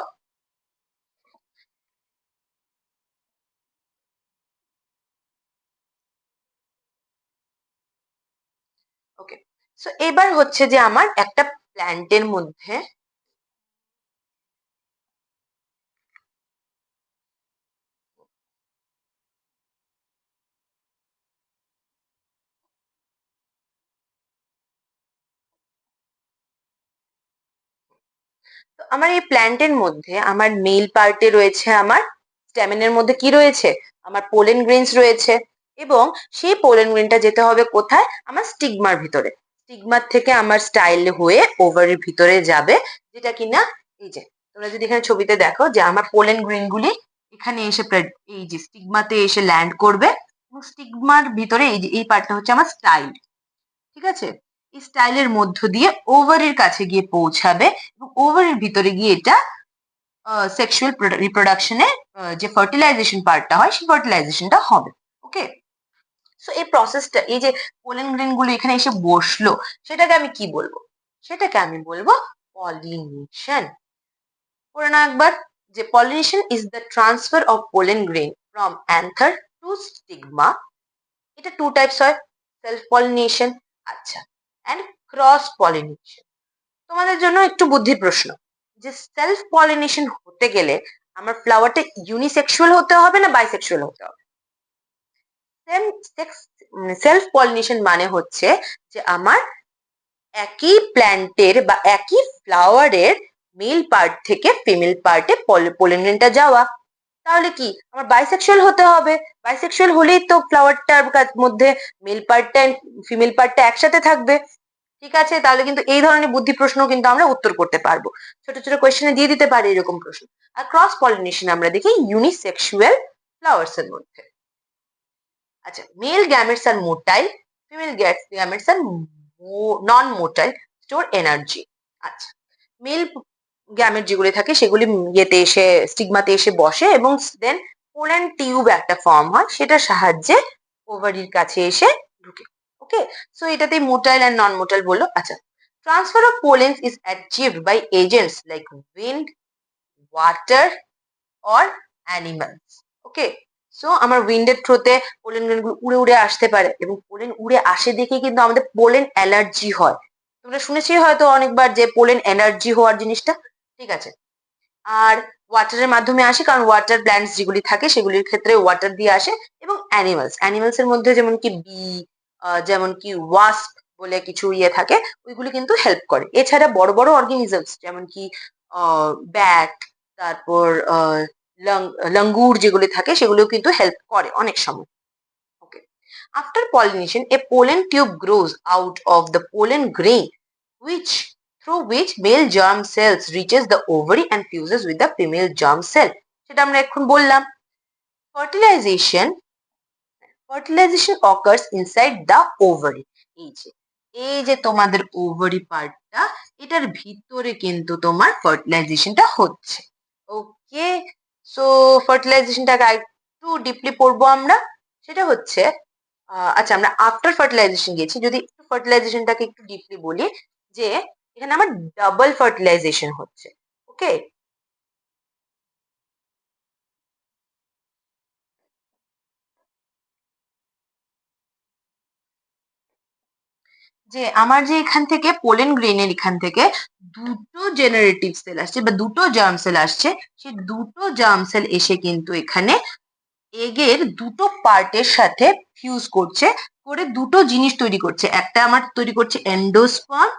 Speaker 1: ওকে, সো এবার হচ্ছে যে আমার একটা প্ল্যান্টের মধ্যে, তো আমার এই প্ল্যান্টের মধ্যে আমার মেল পার্টে রয়েছে আমার স্ট্যামিনের মধ্যে কি রয়েছে, আমার পোলেন গ্রেনস রয়েছে, এবং সেই পোলেন গ্রেনটা যেতে হবে কোথায়, আমার স্টিগমার ভিতরে, স্টিগমার থেকে আমার স্টাইল হয়ে ওভারের ভিতরে যাবে, যেটা কিনা এই যে তোমরা যদি এখানে ছবিতে দেখো যে আমার পোলেন গ্রেন গুলি এখানে এসে এই যে স্টিগমাতে এসে ল্যান্ড করবে, এবং স্টিগমার ভিতরে এই যে এই পার্টটা হচ্ছে আমার স্টাইল। ঠিক আছে, এই স্টাইলের মধ্য দিয়ে ওভারের কাছে গিয়ে পৌঁছাবে, এবং ওভারের ভিতরে গিয়ে এটা সেক্সুয়াল রিপ্রোডাকশনে যে ফার্টিলাইজেশন পার্টটা হয় সেই ফার্টিলাইজেশনটা হবে। ওকে, সো এই প্রসেসটা, এই যে পোলেন গ্রেন গুলো এখানে এসে বসলো, সেটাকে আমি কি বলবো? সেটাকে আমি বলবো পলিনেশন। পড়ে না একবার, যে pollination is the transfer of pollen grain from anther to stigma. এটা টু টাইপস হয়, সেলফ পলিনেশন, আচ্ছা, অ্যান্ড ক্রস পলিনেশন। তোমাদের জন্য একটু বুদ্ধির প্রশ্ন, যে সেলফ পলিনেশন হতে গেলে আমার ফ্লাওয়ারটা ইউনিসেক্সুয়াল হতে হবে না বাইসেক্সুয়াল হতে হবে? সেলফ পলিনেশন মানে হচ্ছে যে আমার একই প্ল্যান্টের বা একই ফ্লাওয়ারের মেল পার্ট থেকে ফিমেল পার্টে পোলেনটা যাওয়া। তাহলে কি আমার বাইসেক্সুয়াল হতে হবে? বাইসেক্সুয়াল হলেই তো ফ্লাওয়ারটার মধ্যে মেল পার্টটা ফিমেল পার্টটা একসাথে থাকবে। ঠিক আছে, তাহলে কিন্তু এই ধরনের বুদ্ধি প্রশ্ন কিন্তু আমরা উত্তর করতে পারবো, ছোট ছোট কোয়েশ্চেনে দিয়ে দিতে পারি এরকম প্রশ্ন। আর ক্রস পলিনেশন আমরা দেখি ইউনিসেক্সুয়াল ফ্লাওয়ার্স এর মধ্যে। আচ্ছা, male gametes are motile, female gametes are non motile, store energy. আচ্ছা, মেল গ্যামেট যেগুলি থাকে সেগুলি ইয়েতে এসে স্টিগমাতে এসে বসে, এবং দেন পোলেন টিউব একটা ফর্ম হয়, সেটার সাহায্যে ওভারির কাছে এসে ঢুকে। ওকে, সো এটাতে মোটাইল অ্যান্ড নন মোটাইল বললো। আচ্ছা, transfer of pollens is achieved by agents like wind, water or animals. Okay, so আমার উইন্ডের থ্রোতে পোলেন গ্রেনগুলো উড়ে উড়ে আসতে পারে, এবং পোলেন উড়ে আসে দেখে কিন্তু আমাদের পোলেন অ্যালার্জি হয়। তোমরা শুনেছি হয়তো অনেকবার যে পোলেন অ্যালার্জি হওয়ার জিনিসটা। ঠিক আছে, আর ওয়াটারের মাধ্যমে আসে, কারণ ওয়াটার প্ল্যান্টস যেগুলি থাকে সেগুলির ক্ষেত্রে ওয়াটার দিয়ে আসে। এবং অ্যানিমালস এর মধ্যে যেমন কি বি, যেমন কি ওয়াস্প বলে কিছু ইয়ে থাকে, ওইগুলি কিন্তু হেল্প করে। এছাড়া বড় বড় অর্গানিজমস যেমন কি ব্যাট, তারপর লাঙ্গুর যেগুলি থাকে সেগুলিও কিন্তু হেল্প করে অনেক সময়। Okay, after pollination a pollen tube grows out of the pollen grain which through which male germ cells reaches the ovary and fuses with the female germ cell. সেটা আমরা এখন বললাম। fertilization fertilization occurs inside the ovary. এই যে তোমাদের ovary পার্টটা, এটার ভিতরে কিন্তু তোমার ফার্টিলাইজেশনটা হচ্ছে। ওকে, সো ফার্টিলাইজেশনটাকে একটু ডিপলি পড়বো আমরা। সেটা হচ্ছে আচ্ছা, আমরা আফটার ফার্টিলাইজেশন গেছি, যদি একটু ফার্টিলাইজেশনটাকে একটু ডিপলি বলি, যে এখানে আমার ডাবল ফার্টিলাইজেশন হচ্ছে। ওকে, যে আমার যে এখান থেকে পোলেন গ্রেনের এখান থেকে দুটো জেনারেটিভ সেল আসছে বা দুটো জার্ম সেল আসছে, সেই দুটো জার্ম সেল এসে কিন্তু এখানে এগের দুটো পার্টের সাথে ফিউজ করছে, করে দুটো জিনিস তৈরি করছে। একটা আমার তৈরি করছে এন্ডোস্পার্ম,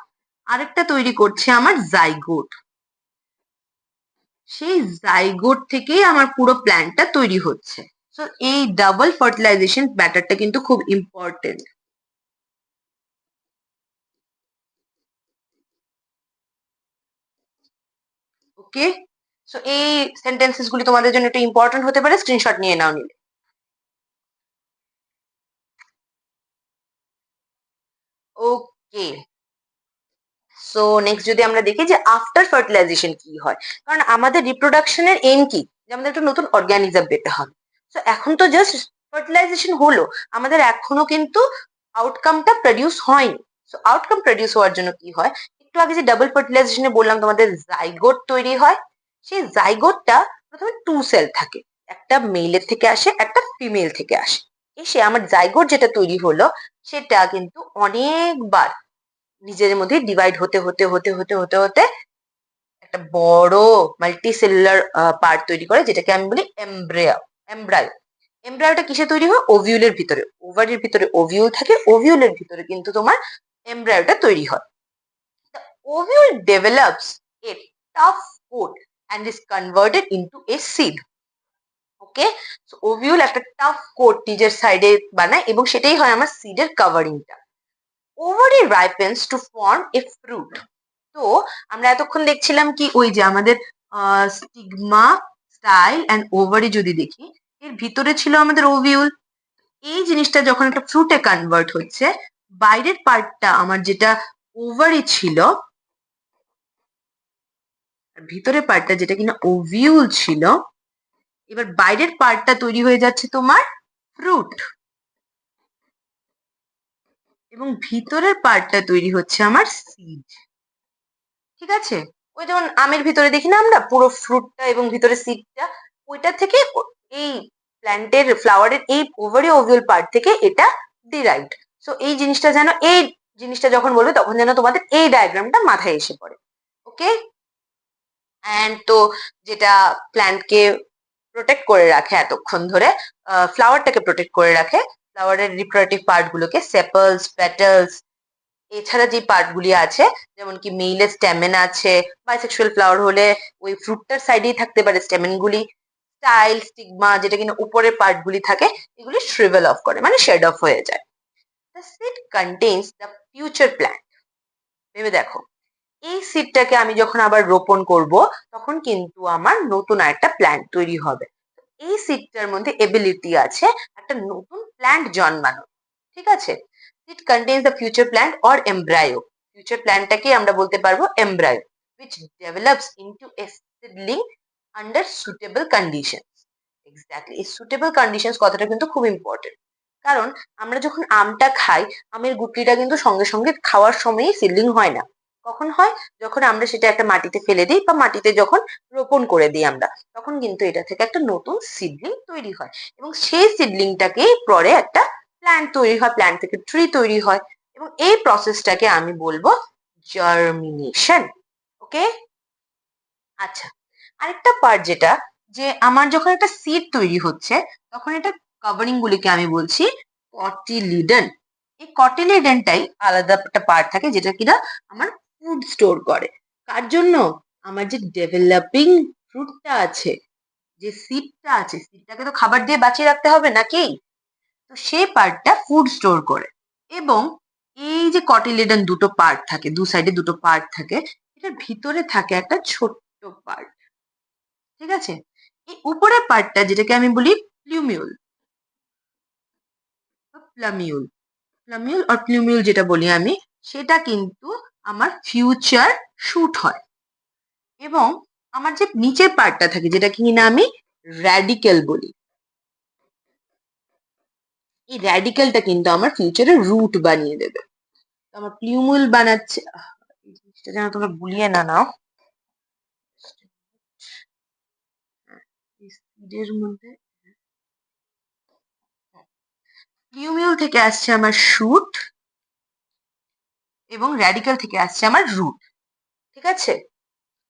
Speaker 1: আরেকটা তৈরি করছে আমার জাইগোট। সেই জাইগোট থেকেই আমার পুরো প্ল্যান্টটা তৈরি হচ্ছে। সো এই ডাবল ফার্টিলাইজেশন ব্যাটারটা কিন্তু খুব ইম্পর্টেন্ট। ওকে, সো এই সেন্টেন্সেস গুলি তোমাদের জন্য একটু ইম্পর্টেন্ট হতে পারে, স্ক্রিনশট নিয়ে নাও নিলে। ওকে, সো নেক্সট যদি আমরা দেখি যে আফটার ফার্টিলাইজেশন কি হয়, কারণ আমাদের রিপ্রোডাকশনের এম কি, যে আমাদের একটা নতুন অর্গানিজম পেতে হবে। সো এখন তো জাস্ট ফার্টিলাইজেশন হলো, আমাদের এখনো কিন্তু আউটকামটা প্রডিউস হয়নি। সো আউটকাম প্রডিউস হওয়ার জন্য কি হয়, একটু আগে যে ডাবল ফার্টিলাইজেশনে বললাম তোমাদের জাইগোট তৈরি হয়। সেই জাইগোটটা প্রথমে টু সেল থাকে, একটা মেলের থেকে আসে, একটা ফিমেল থেকে আসে। এসে আমার জাইগোট যেটা তৈরি হলো, সেটা কিন্তু অনেকবার নিজের মধ্যে ডিভাইড হতে হতে হতে হতে হতে হতে একটা বড় মাল্টি সেলুলার পার্ট তৈরি করে, যেটাকে আমি বলি এমব্রায়ো। এমব্রায়ো এমব্রায়োটা কিসে তৈরি হয়, ওভিউলের ভিতরে। ওভারির ভিতরে ওভিউল থাকে, ওভিউলের ভিতরে কিন্তু তোমার এমব্রায়োটা তৈরি হয়। The ovule develops a tough coat and is converted into a seed. Okay, so ovule একটা টাফ কোট নিজের সাইডে বানায় এবং সেটাই হয় আমার সিডের কাভারিংটা। Ovary ripens to form a fruit. তো আমরা এতক্ষণ দেখছিলাম কি, ওই যে আমাদের স্টিগমা, স্টাইল অ্যান্ড ওভারি যদি দেখি, এর ভিতরে ছিল আমাদের ওভিউল। এই জিনিসটা যখন একটা ফ্রুটে কনভার্ট হচ্ছে, বাইরের পার্টটা আমার যেটা ওভারি ছিল, আর ভিতরের পার্টটা যেটা কিনা ওভিউল ছিল, এবার বাইরের পার্টটা তৈরি হয়ে যাচ্ছে তোমার ফ্রুট, এবং ভিতরের পার্টটা তৈরি হচ্ছে আমার সিড। ঠিক আছে, ওই যেমন আমের ভিতরে দেখি না আমরা পুরো ফ্রুটটা এবং ভিতরে সিডটা, ওইটা থেকে এই প্ল্যান্টের ফ্লাওয়ারের এই ওভারি ওভিউল পার্ট থেকে এটা ডিরাইভড। সো এই জিনিসটা যেন, এই জিনিসটা যখন বলবে তখন যেন তোমাদের এই ডায়াগ্রামটা মাথায় এসে পড়ে। ওকে, অ্যান্ড তো যেটা প্ল্যান্টকে প্রোটেক্ট করে রাখে এতক্ষণ ধরে, ফ্লাওয়ারটাকে প্রোটেক্ট করে রাখে, ফ্লাওয়ারের রিপ্রোডাক্টিভ পার্ট গুলোকে, সেপলস, পেটালস, এছাড়া যে পার্ট গুলি আছে, যেমন কি মেইলের স্টেমেন আছে, বাইসেক্সুয়াল ফ্লাওয়ার হলে ওই ফ্রুটটার সাইডেই থাকতে পারে স্টেমেন গুলি, স্টাইল, স্টিগমা যেটা কিনা উপরের পার্ট গুলি থাকে, এগুলি শ্রিভেল অফ করে, মানে শেড অফ হয়ে যায়। The seed contains the future plant. ভেবে দেখো, এই সিডটাকে আমি যখন আবার রোপণ করব, তখন কিন্তু আমার নতুন একটা প্ল্যান্ট তৈরি হবে। এই সিডটার মধ্যে এবিলিটি আছে একটা নতুন প্ল্যান্ট জন্মানো। ঠিক আছে, seed contains the future plant or embryo. Future প্ল্যান্টটাকে আমরা বলতে পারবো embryo, which develops into a seedling under suitable conditions. Exactly, এই সুটেবল কন্ডিশনস কথাটা কিন্তু খুব ইম্পর্টেন্ট। কারণ আমরা যখন আমটা খাই, আমের গুটলিটা কিন্তু সঙ্গে সঙ্গে খাওয়ার সময়ই সিডলিং হয় না। কখন হয়, যখন আমরা সেটা একটা মাটিতে ফেলে দিই বা মাটিতে যখন রোপণ করে দিই আমরা, তখন কিন্তু এটা থেকে একটা নতুন সিডলিং তৈরি হয়, এবং সেই সিডলিংটাকেই পরে একটা প্ল্যান্ট তৈরি হয়, প্ল্যান্ট থেকে ট্রি তৈরি হয়, এবং এই প্রসেসটাকে আমি বলবো জার্মিনেশন। ওকে, আচ্ছা, আরেকটা পার্ট যেটা, যে আমার যখন একটা সিড তৈরি হচ্ছে তখন এটা কভারিং গুলিকে আমি বলছি কটিলিডন। এই কটিলিডনটাই আলাদা একটা পার্ট থাকে যেটা কিনা আমার ফুড স্টোর করে। কার জন্য? আমার যে ডেভেলপিং ফ্রুটটা আছে, যে সিডটা আছে, সিডটাকে তো খাবার দিয়ে বাঁচিয়ে রাখতে হবে নাকি? তো সেই পার্টটা ফুড স্টোর করে। এবং এই যে কটিলিডন দুটো পার্ট থাকে, দু সাইডে দুটো পার্ট থাকে, এটার ভিতরে থাকে একটা ছোট্ট পার্ট, ঠিক আছে? এই উপরের পার্টটা যেটাকে আমি বলি প্লুমিউল, প্লামিউল, প্লামিউল আর প্লুমিউল যেটা বলি আমি, সেটা কিন্তু আমার ফিউচার শুট হয়। এবং আমার যে নিচের পার্টটা থাকে যেটা কিনা আমি র্যাডিক্যাল বলি, এই র্যাডিক্যালটা কিন্তু আমার ফিউচারে রুট বানিয়ে দেবে। তো আমার প্লিউমুল বানাচ্ছে, এই জিনিসটা যেন তোমরা ভুলিয়ে না নাও। এই সিডের মধ্যে প্লিউমিউল থেকে আসছে আমার শুট এবং র্যাডিক্যাল থেকে আসছে আমার রুট, ঠিক আছে?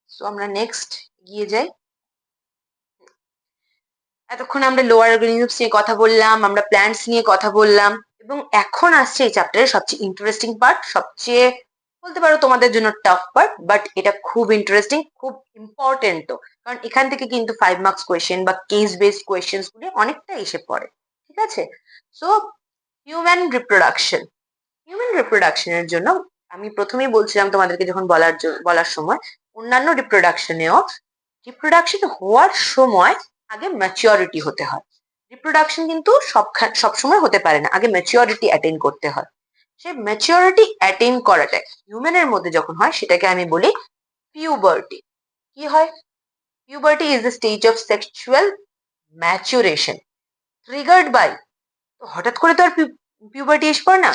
Speaker 1: সো আমরা নেক্সট গিয়ে যাই। এতক্ষণ আমরা লোয়ার অর্গানিজমস নিয়ে কথা বললাম, আমরা প্ল্যান্টস নিয়ে কথা বললাম, এবং এখন আসছে এই চ্যাপ্টারের সবচেয়ে ইন্টারেস্টিং পার্ট, সবচেয়ে বলতে পারো তোমাদের জন্য টাফ পার্ট, বাট এটা খুব ইন্টারেস্টিং, খুব ইম্পর্টেন্টও। কারণ এখান থেকে কিন্তু 5 মার্কস কোয়েশ্চেন বা কেস বেসড কোয়েশ্চেন গুলি অনেকটা এসে পড়ে, ঠিক আছে? সো হিউম্যান রিপ্রোডাকশন, হিউম্যান রিপ্রোডাকশনের জন্য আমি প্রথমেই বলছিলাম তোমাদেরকে যখন বলার সময়, অন্যান্য রিপ্রোডাকশনেও রিপ্রোডাকশন হওয়ার সময় আগে ম্যাচিওরিটি হতে হয়। রিপ্রোডাকশন কিন্তু সব সময় হতে পারে না, আগে ম্যাচিওরিটি অ্যাটেইন করতে হয়। সেই ম্যাচিওরিটি অ্যাটেইন করাটা হিউম্যানের মধ্যে যখন হয় সেটাকে আমি বলি পিউবার্টি। কি হয়? Puberty is the stage of sexual maturation triggered by, তো হঠাৎ করে তো আর পিউবার্টি এসে পড়ে না,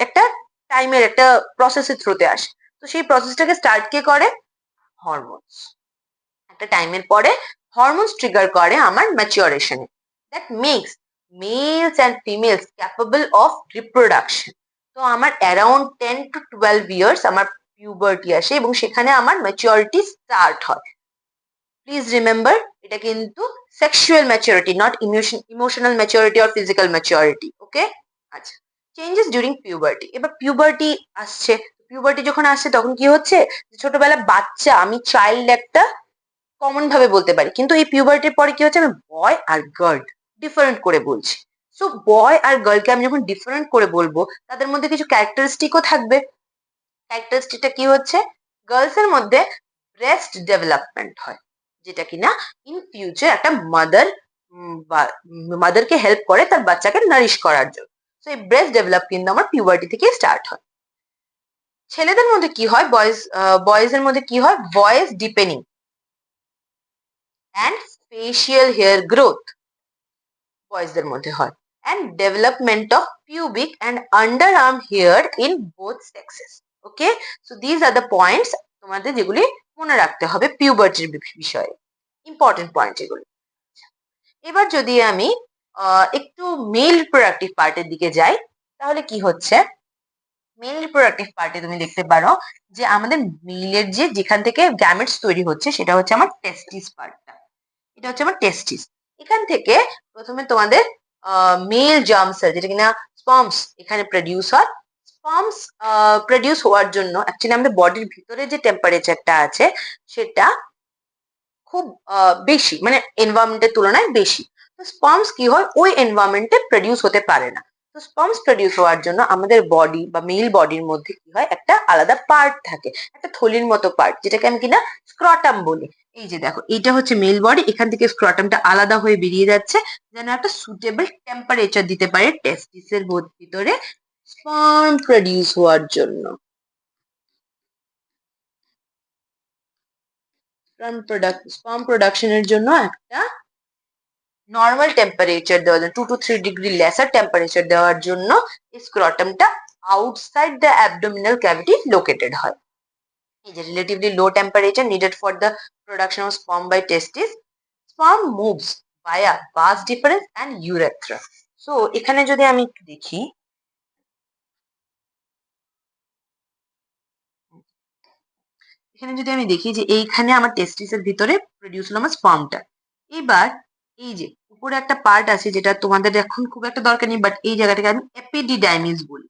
Speaker 1: একটা টাইমের একটা প্রসেসের থ্রুতে আসে। তো সেই প্রসেসটাকে স্টার্ট কে করে? হরমোনস। একটা টাইমের পরে হরমোনস ট্রিগার করে আমার ম্যাচিওরেশনে, that makes males and females capable of reproduction. তো আমার অ্যারাউন্ড 10 to 12 ইয়ার্স আমার পিউবার্টি আসে এবং সেখানে আমার ম্যাচিওরিটি স্টার্ট হয়। প্লিজ রিমেম্বার, এটা কিন্তু sexual maturity, not emotional maturity or physical maturity, okay? আচ্ছা, চেঞ্জেস ডিউরিং পিউবার্টি। এবার পিউবার্টি আসছে, পিউবার্টি যখন আসছে তখন কি হচ্ছে, ছোটবেলা বাচ্চা, আমি চাইল্ড একটা কমন ভাবে বলতে পারি, কিন্তু এই পিউবার্টির পরে কি হচ্ছে, আমি বয় আর গার্ল ডিফারেন্ট করে বলছি। সো বয় আর গার্লকে আমি যখন ডিফারেন্ট করে বলবো, তাদের মধ্যে কিছু ক্যারেক্টারিস্টিকও থাকবে। ক্যারেক্টারিস্টিকটা কি হচ্ছে? গার্লস এর মধ্যে ব্রেস্ট ডেভেলপমেন্ট হয়, যেটা কিনা ইন ফিউচার একটা মাদারকে হেল্প করে তার বাচ্চাকে নারিশ করার জন্য। তো এই ব্রেস্ট ডেভেলপ কিন্তু আমার পিউবার্টি থেকে স্টার্ট হয়। ছেলেদের মধ্যে কি হয়, বয়েজ এর মধ্যে কি হয়, voice deepening and facial hair growth বয়েজদের মধ্যে হয়, and development of pubic and under arm hair in both sexes. Okay, so these are the points তোমাদের যেগুলি মনে রাখতে হবে পিউবার্টির বিষয়ে, ইম্পর্টেন্ট পয়েন্ট এগুলো। এবার যদি আমি একটু মেল রিপ্রোডাক্টিভ পার্টের দিকে যাই, তাহলে কি হচ্ছে, মেল রিপ্রোডাক্টিভ পার্টে তুমি দেখতে পারো যে আমাদের মেলের যে যেখান থেকে গ্যামেটস তৈরি হচ্ছে সেটা হচ্ছে আমার টেস্টিস পার্টটা, এটা হচ্ছে আমার টেস্টিস। এখান থেকে প্রথমে তোমাদের মেল জার্ম সেল যেটা কিনা স্পার্মস এখানে প্রডিউস হয়। স্পার্মস প্রডিউস হওয়ার জন্য অ্যাকচুয়ালি আমাদের বডির ভিতরে যে টেম্পারেচারটা আছে সেটা খুব বেশি, মানে এনভায়রনমেন্টের তুলনায় বেশি। তো স্পার্মস কি হয়, ওই এনভায়রনমেন্টে প্রডিউস হতে পারে না। তো স্পার্মস প্রডিউস হওয়ার জন্য আমাদের বডি বা মেল বডির মধ্যে কি হয়, একটা আলাদা পার্ট থাকে, একটা থলির মতো পার্ট যেটাকে আমি কিনা স্ক্রটাম বলি। এই যে দেখো, এইটা হচ্ছে মেল বডি, এখান থেকে স্ক্রটামটা আলাদা হয়ে বেরিয়ে যাচ্ছে যেন একটা সুটেবল টেম্পারেচার দিতে পারে টেস্টিসের ভিতরে স্পার্ম প্রডিউস হওয়ার জন্য। স্পার্ম প্রোডাকশনের জন্য একটা নর্মাল টেম্পারেচার দেওয়ার জন্য 2 to 3 ডিগ্রি লেসার টেম্পারেচার দেওয়ার জন্য স্ক্রটামটা outside the abdominal cavity located হয়। এই যে relatively low temperature needed for the production of sperm by testis, sperm moves via vas deferens and urethra. So এখানে যদি আমি একটু দেখি, এখানে যদি আমি দেখি যে এইখানে আমার টেস্টিসের ভিতরে প্রডিউস হলো আমার স্পার্মটা। এবার এই যে উপরে একটা পার্ট আছে যেটা তোমাদের এখন খুব একটা দরকার নেই, বাট এই জায়গাটাকে আমি এপিডিডাইমিস বলি।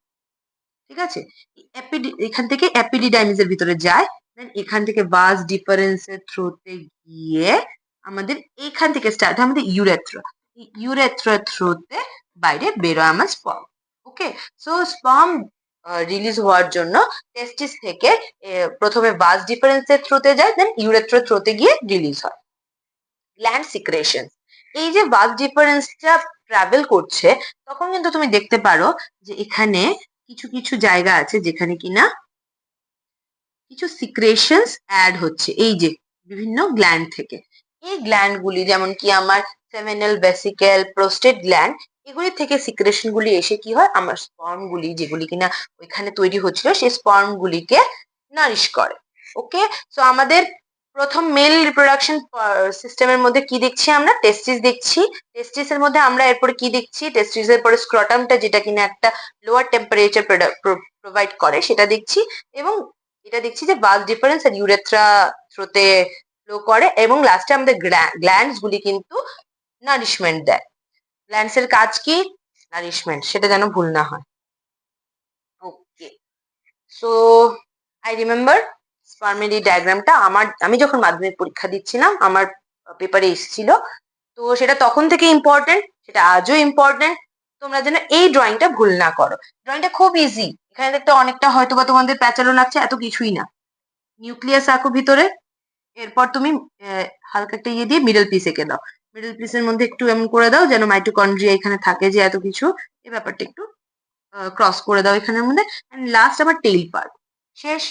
Speaker 1: ঠিক আছে, এখান থেকে এপিডিডাইমিস এর ভিতরে যায়, দেন এখান থেকে ভাস ডিফারেন্সের থ্রুতে গিয়ে আমাদের এখান থেকে স্টার্ট হয় আমাদের ইউরেথ্রা। ইউরেথ্রা থ্রুতে বাইরে বেরোয় আমার স্পার্ম। ওকে, সো স্পার্ম রিলিজ হওয়ার জন্য টেস্টিস থেকে প্রথমে ভাস ডিফারেন্সের থ্রুতে যায়, দেন ইউরেথ্রা থ্রুতে গিয়ে রিলিজ হয়। গ্ল্যান্ড সিক্রেশন, এই যে ভাস ডিফারেন্সটা ট্রাভেল করছে তখন কিন্তু তুমি দেখতে পারো যে এখানে কিছু কিছু জায়গা আছে যেখানে কিনা কিছু সিক্রেশনস অ্যাড হচ্ছে, এই যে বিভিন্ন গ্ল্যান্ড থেকে। এই গ্ল্যান্ড গুলি যেমন কি আমার সেমিনাল ভেসিকেল, প্রোস্টেট গ্ল্যান্ড, এগুলি থেকে সিক্রেশন গুলি এসে কি হয় আমার স্পার্ম গুলি যেগুলি কিনা ওইখানে তৈরি হচ্ছিল সেই স্পার্ম গুলিকে নারিশ করে। ওকে, সো আমাদের প্রথম মেল রিপ্রোডাকশন সিস্টেমের মধ্যে কি দেখছি আমরা, টেস্টিস দেখছি। টেস্টিস এর মধ্যে আমরা এরপরে কি দেখছি, টেস্টিস এর পরে স্ক্রটামটা যেটা কিনা একটা লোয়ার টেম্পারেচার প্রোভাইড করে সেটা দেখছি, এবং এটা দেখছি যে ভাস ডিফারেন্স আর ইউরেথ্রা থ্রুতে ফ্লো করে, এবং লাস্টে আমাদের গ্ল্যান্ডস গুলি কিন্তু নারিশমেন্ট দেয়। গ্ল্যান্ডস এর কাজ কি, নারিশমেন্ট, সেটা যেন ভুল না হয়। ওকে, সো আই রিমেম্বার স্পার্মের এই ডায়াগ্রামটা আমি যখন মাধ্যমিক পরীক্ষা দিচ্ছিলাম আমার পেপারে এসেছিল, তো সেটা তখন থেকে ইম্পর্টেন্ট, সেটা আজও ইম্পর্টেন্ট। তোমরা যেন এই ড্রয়িংটা ভুল না করো। ড্রয়িংটা খুব ইজি, এখানে দেখতে অনেকটা হয়তো বা তোমাদের প্যাচালো লাগছে, এত কিছুই না। নিউক্লিয়াস আঁকো ভিতরে, এরপর তুমি হালকা একটা ইয়ে দিয়ে মিডল পিস এঁকে দাও। মিডল পিসের মধ্যে একটু এমন করে দাও যেন মাইটোকন্ড্রিয়া এখানে থাকে যে এত কিছু, এই ব্যাপারটা একটু ক্রস করে দাও এখানের মধ্যে। লাস্ট আমার টেইল পার্ট শেষ।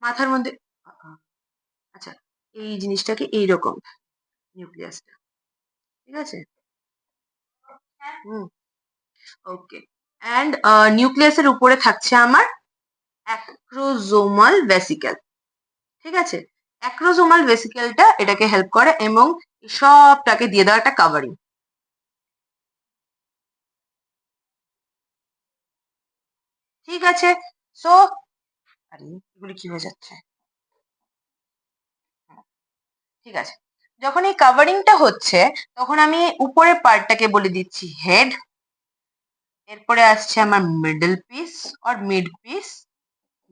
Speaker 1: মাথার মধ্যে আচ্ছা, এই জিনিসটাকে এইরকম নিউক্লিয়াসটা, ঠিক আছে। হুম, ওকে, অ্যান্ড নিউক্লিয়াসের উপরে থাকছে আমার অ্যাক্রোজোমাল ভেসিকেল। ঠিক আছে, অ্যাক্রোজোমাল ভেসিকেলটা এটাকে হেল্প করে এবং সবটাকে দিয়ে দেওয়া একটা কাভারিং। ঠিক আছে, সো আরে এগুলি কি হয়ে যাচ্ছে, ঠিক আছে। যখন এই কাভারিংটা হচ্ছে তখন আমি উপরের পার্টটাকে বলে দিচ্ছি হেড, এরপরে আসছে আমার মিডল পিস আর মিড পিস,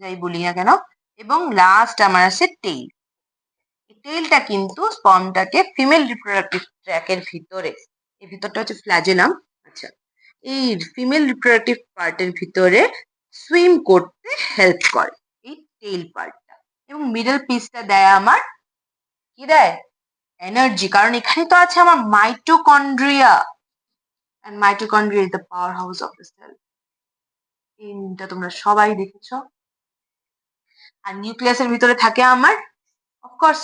Speaker 1: যাই বলি না কেন, এবং লাস্ট আমার আছে টেইল। টেইলটা কিন্তু স্পার্মটাকে ফিমেল রিপ্রোডাক্টিভ ট্র্যাকের ভিতরে, এই ভিতরটা হচ্ছে ফ্ল্যাজেলাম, আচ্ছা, এই ফিমেল রিপ্রোডাক্টিভ পার্টের ভিতরে সুইম করতে হেল্প করে এই টেইল পার্টটা। এবং মিডল পিসটা দেয় আমার কি দেয়, এনার্জি, কারণ এখানে তো আছে আমার mitochondria, and mitochondria is the powerhouse of the cell. এটা তোমরা সবাই দেখেছো। আর নিউক্লিয়াসের ভিতরে থাকে আমার of course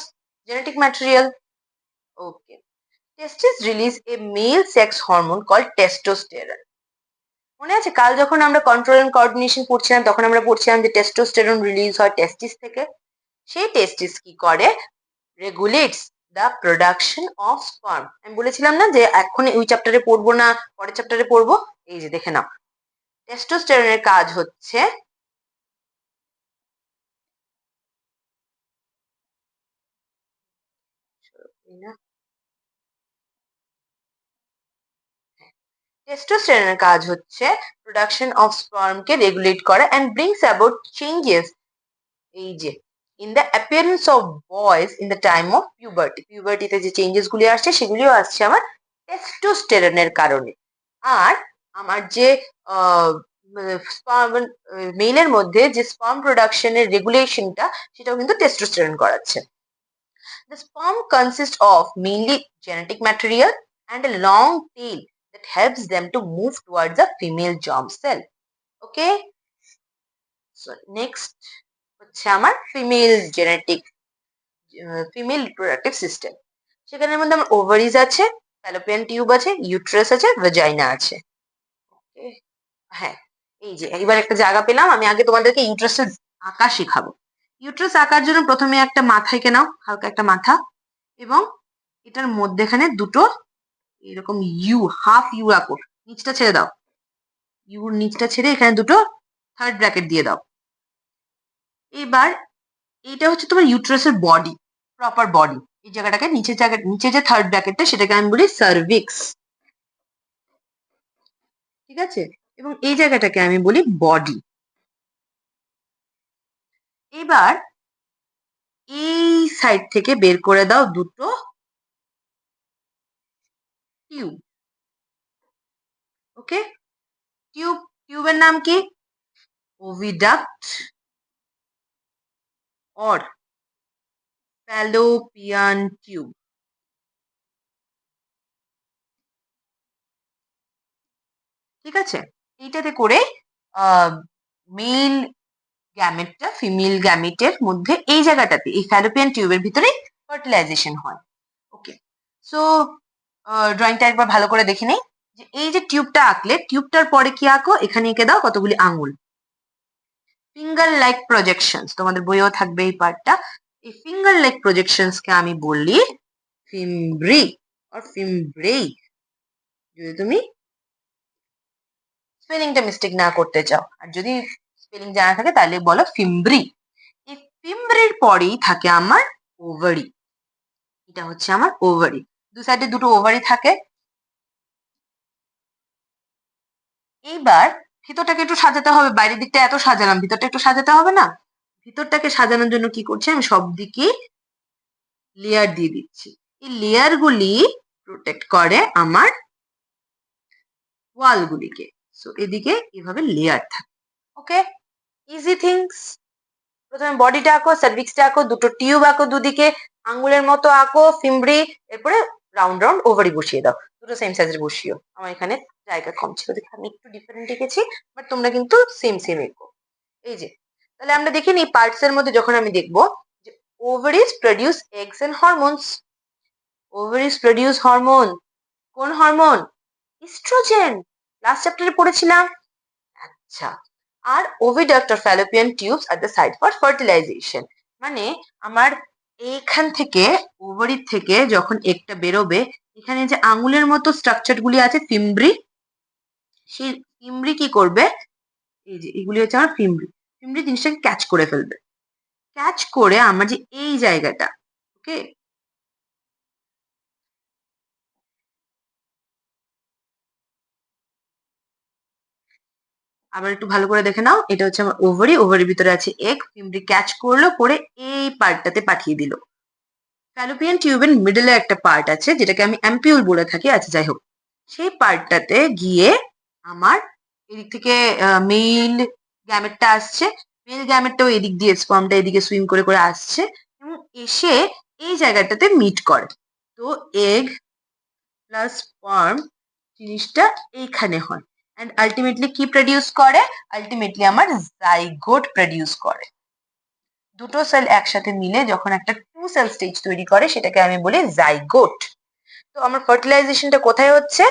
Speaker 1: genetic material. Okay, testis release a male sex hormone called testosterone. মনে আছে কাল যখন আমরা কন্ট্রোল এন্ড কোঅর্ডিনেশন পড়ছিলাম তখন আমরা পড়ছিলাম যে টেস্টোস্টেরন রিলিজ হয় টেস্টিস থেকে। সেই টেস্টিস কি করে, regulates the production of sperm. আমি বলেছিলাম না যে এখন ওই চ্যাপ্টারে পড়বো না, পরের চ্যাপ্টারে পড়বো। এই যে দেখে নাও, টেস্টোস্টেরনের কাজ হচ্ছে টেস্টোস্টেরনের কাজ হচ্ছে প্রোডাকশন অফ স্পার্মকে রেগুলেট করা এন্ড ব্রিংস অ্যাবাউট চেঞ্জেস, এই যে in the appearance of boys in the time of puberty. পিউবার্টিতে যে চেঞ্জেস গুলি আসছে সেগুলিও আসছে আমার টেস্টোস্টেরনের কারণে। আর আমার যে মেইলের মধ্যে যে স্পার্ম প্রোডাকশনের রেগুলেশনটা সেটাও কিন্তু টেস্টোস্টেরন করাচ্ছে। The sperm consists of mainly genetic material and a long tail that helps them to move towards a female germ cell. Okay? So next হচ্ছে আমার female genetic, female reproductive system. সেখানের মধ্যে আমার ovaries আছে, Fallopian tube আছে, uterus আছে, vagina আছে। হ্যাঁ, এই যে এবার একটা জায়গা পেলাম, আমি আগে তোমাদেরকে ইউট্রাসের আঁকা শেখাবো। ইউট্রাস আঁকার জন্য প্রথমে একটা মাথা এঁকে নাও, হালকা একটা মাথা, এবং এটার মধ্যেখানে দুটো এরকম ইউ, হাফ ইউ আঁকো, নিচটা ছেড়ে দাও, ইউর নিচটা ছেড়ে এখানে দুটো থার্ড ব্র্যাকেট দিয়ে দাও। এবার এইটা হচ্ছে তোমার ইউট্রাসের বডি, প্রপার বডি। এই জায়গাটাকে নিচে যে থার্ড ব্র্যাকেটটা সেটাকে আমি বলি সার্ভিক্স, ঠিক আছে? এবং এই জায়গাটাকে আমি বলি বডি। এবার এই সাইড থেকে বের করে দাও দুটো টিউব। ওকে, টিউবের নাম কি? ওভিডাক্ট অর ফ্যালোপিয়ান টিউব। ঠিক আছে, এইটাতে করে মেল গ্যামেটটা ফিমেল গ্যামেটের মধ্যে এই জায়গাটাতে এই ফ্যালোপিয়ান টিউবের ভিতরে ফার্টিলাইজেশন হয়। ওকে, সো ড্রয়িংটা একবার ভালো করে দেখে নেই। যে এই যে টিউবটা আঁকলে, টিউবটার পরে কি আঁকো? এখানে এঁকে দাও কতগুলি আঙুল, ফিঙ্গার লাইক প্রজেকশনস। তোমাদের বইও থাকবে এই পার্টটা। এই ফিঙ্গার লাইক প্রজেকশনস কে আমি বলি ফিমব্রি অর ফিমব্রেই, যদি তুমি স্পেলিংটা মিস্টেক না করতে চাও। আর যদি স্পেলিং জানা থাকে তাহলে বলো ফিমব্রি। এই ফিমব্রির পরেই থাকে আমার ওভারি। এটা হচ্ছে আমার ওভারি, দু সাইডে দুটো ওভারি থাকে। এইবার ভিতরটাকে একটু সাজাতে হবে, বাইরের দিকটা এত সাজালাম, ভিতরটা একটু সাজাতে হবে না? ভিতরটাকে সাজানোর জন্য কি করছি আমি? সব দিকে লেয়ার দিয়ে দিচ্ছি। এই লেয়ার গুলি প্রোটেক্ট করে আমার ওয়াল গুলিকে। সো এদিকে এভাবে লেয়ার থাকে। ওকে, ইজি থিংস। প্রথমে বডিটা আঁকো, সার্ভিক্সটা আঁকো, দুটো টিউব আঁকো দুদিকে, আঙ্গুলের মতো আঁকো ফিমব্রি, এরপরে রাউন্ড রাউন্ড ওভারি বসিয়ে দাও। দুটো সেম সাইজের বসিও। আমার এখানে জায়গা কম ছিল দেখে আমি একটু ডিফারেন্ট এঁকেছি, বাট তোমরা কিন্তু সেম সেম এঁকো। এই যে, তাহলে আমরা দেখি নি পার্টস এর মধ্যে যখন আমি দেখবো যে ovaries produce eggs and hormones. Ovaries produce hormone. কোন হরমোন? ইস্ট্রোজেন। লাস্ট চ্যাপ্টারে পড়েছিলাম। আচ্ছা, আর oviduct or fallopian tubes are the site for fertilization. মানে আমার এইখান থেকে ওভারি থেকে যখন একটা বেরোবে, এখানে যে আঙুলের মতো স্ট্রাকচার গুলি আছে ফিমব্রি, সেই ফিমব্রি কি করবে? এই যে এগুলি হচ্ছে আমার ফিমব্রি। ফিমব্রি জিনিসটাকে ক্যাচ করে ফেলবে। ক্যাচ করে আমার যে এই জায়গাটা, ওকে, আবার একটু ভালো করে দেখে নাও। এটা হচ্ছে আমার ওভারি, ওভারির ভিতরে আছে এগ, ফিমব্রি ক্যাচ করলো, করে এই পার্টটাতে পাঠিয়ে দিল। ফ্যালোপিয়ান টিউবের মিডলে একটা পার্ট আছে যেটাকে আমি অ্যাম্পিউল বলে থাকি। আচ্ছা যাই হোক, সেই পার্টটাতে গিয়ে আমার এদিক থেকে মেল গ্যামেটটা আসছে, মেল গ্যামেটটাও এদিক দিয়ে স্পার্মটা এদিকে সুইম করে করে আসছে এবং এসে এই জায়গাটাতে মিট করে। তো এগ প্লাস স্পার্ম জিনিসটা এইখানে হয়, অ্যান্ড আলটিমেটলি কি প্রডিউস করে? আলটিমেটলি আমার জাইগোট প্রডিউস করে। দুটো সেল একসাথে মিলে যখন একটা টু সেল স্টেজ তৈরি করে সেটাকে আমি বলি জাইগোট। তো আমার ফার্টিলাইজেশনটা কোথায় হচ্ছে?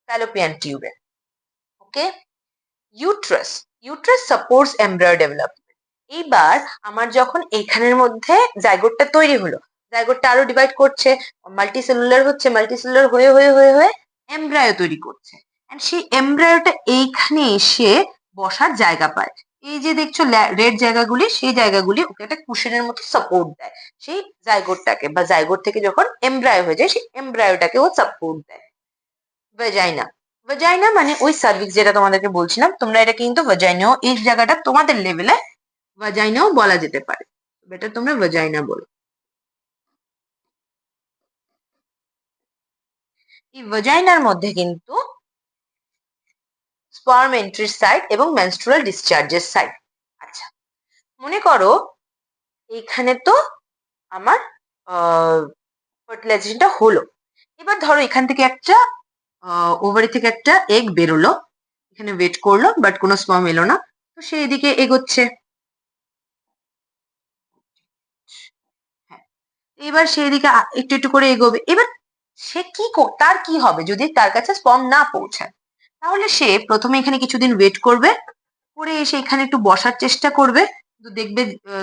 Speaker 1: ফ্যালোপিয়ান টিউবে। Okay, uterus. Uterus supports embryo development. এইবার আমার যখন এইখানের মধ্যে জাইগোটটা তৈরি হলো, জাইগোটটা আরো ডিভাইড করছে, মাল্টিসেলুলার হচ্ছে, মাল্টিসেলুলার হয়ে হয়ে হয়ে হয়ে এমব্রায়ো তৈরি করছে। এন্ড সেই এমব্রায়োটা এইখানে এসে বসার জায়গা পায়। এই যে দেখছো রেড জায়গাগুলি, সেই জায়গাগুলি ওকে একটা কুশনের মতো সাপোর্ট দেয়। সেই জাইগোটটাকে বা জাইগোট থেকে যখন এমব্রায়ো হয়ে যায়, সেই এমব্রায়োটাকে ও সাপোর্ট দেয়। ভাজাইনা। ভাজাইনা মানে ওই সার্ভিক্স যেটা তোমাদেরকে বলছিলাম, তোমরা এটা কিন্তু ভাজাইনাও, এই জায়গাটা তোমাদের লেভেলে ভাজাইনাও বলা যেতে পারে। বেটার তোমরা ভাজাইনা বলো। এই ভাজাইনার মধ্যে কিন্তু স্পার্ম এন্ট্রির সাইট এবং মেনস্ট্রুয়াল ডিসচার্জের সাইট। আচ্ছা, মনে করো এইখানে তো আমার ফার্টিলাইজেশনটা হলো। এবার ধরো এখান থেকে একটা ওভারি থেকে একটা এগ বেরোলো, এখানে ওয়েট করলো, বাট কোনো স্পার্ম এলো না, তো সে এদিকে এগোচ্ছে। হ্যাঁ, এবার সেই দিকে একটু একটু করে এগোবে। এবার সে কি তার কি হবে যদি তার কাছে স্পার্ম না পৌঁছায়? তাহলে সে প্রথমে এখানে কিছুদিন ওয়েট করবে, করে এসে এখানে একটু বসার চেষ্টা করবে। কিন্তু দেখবে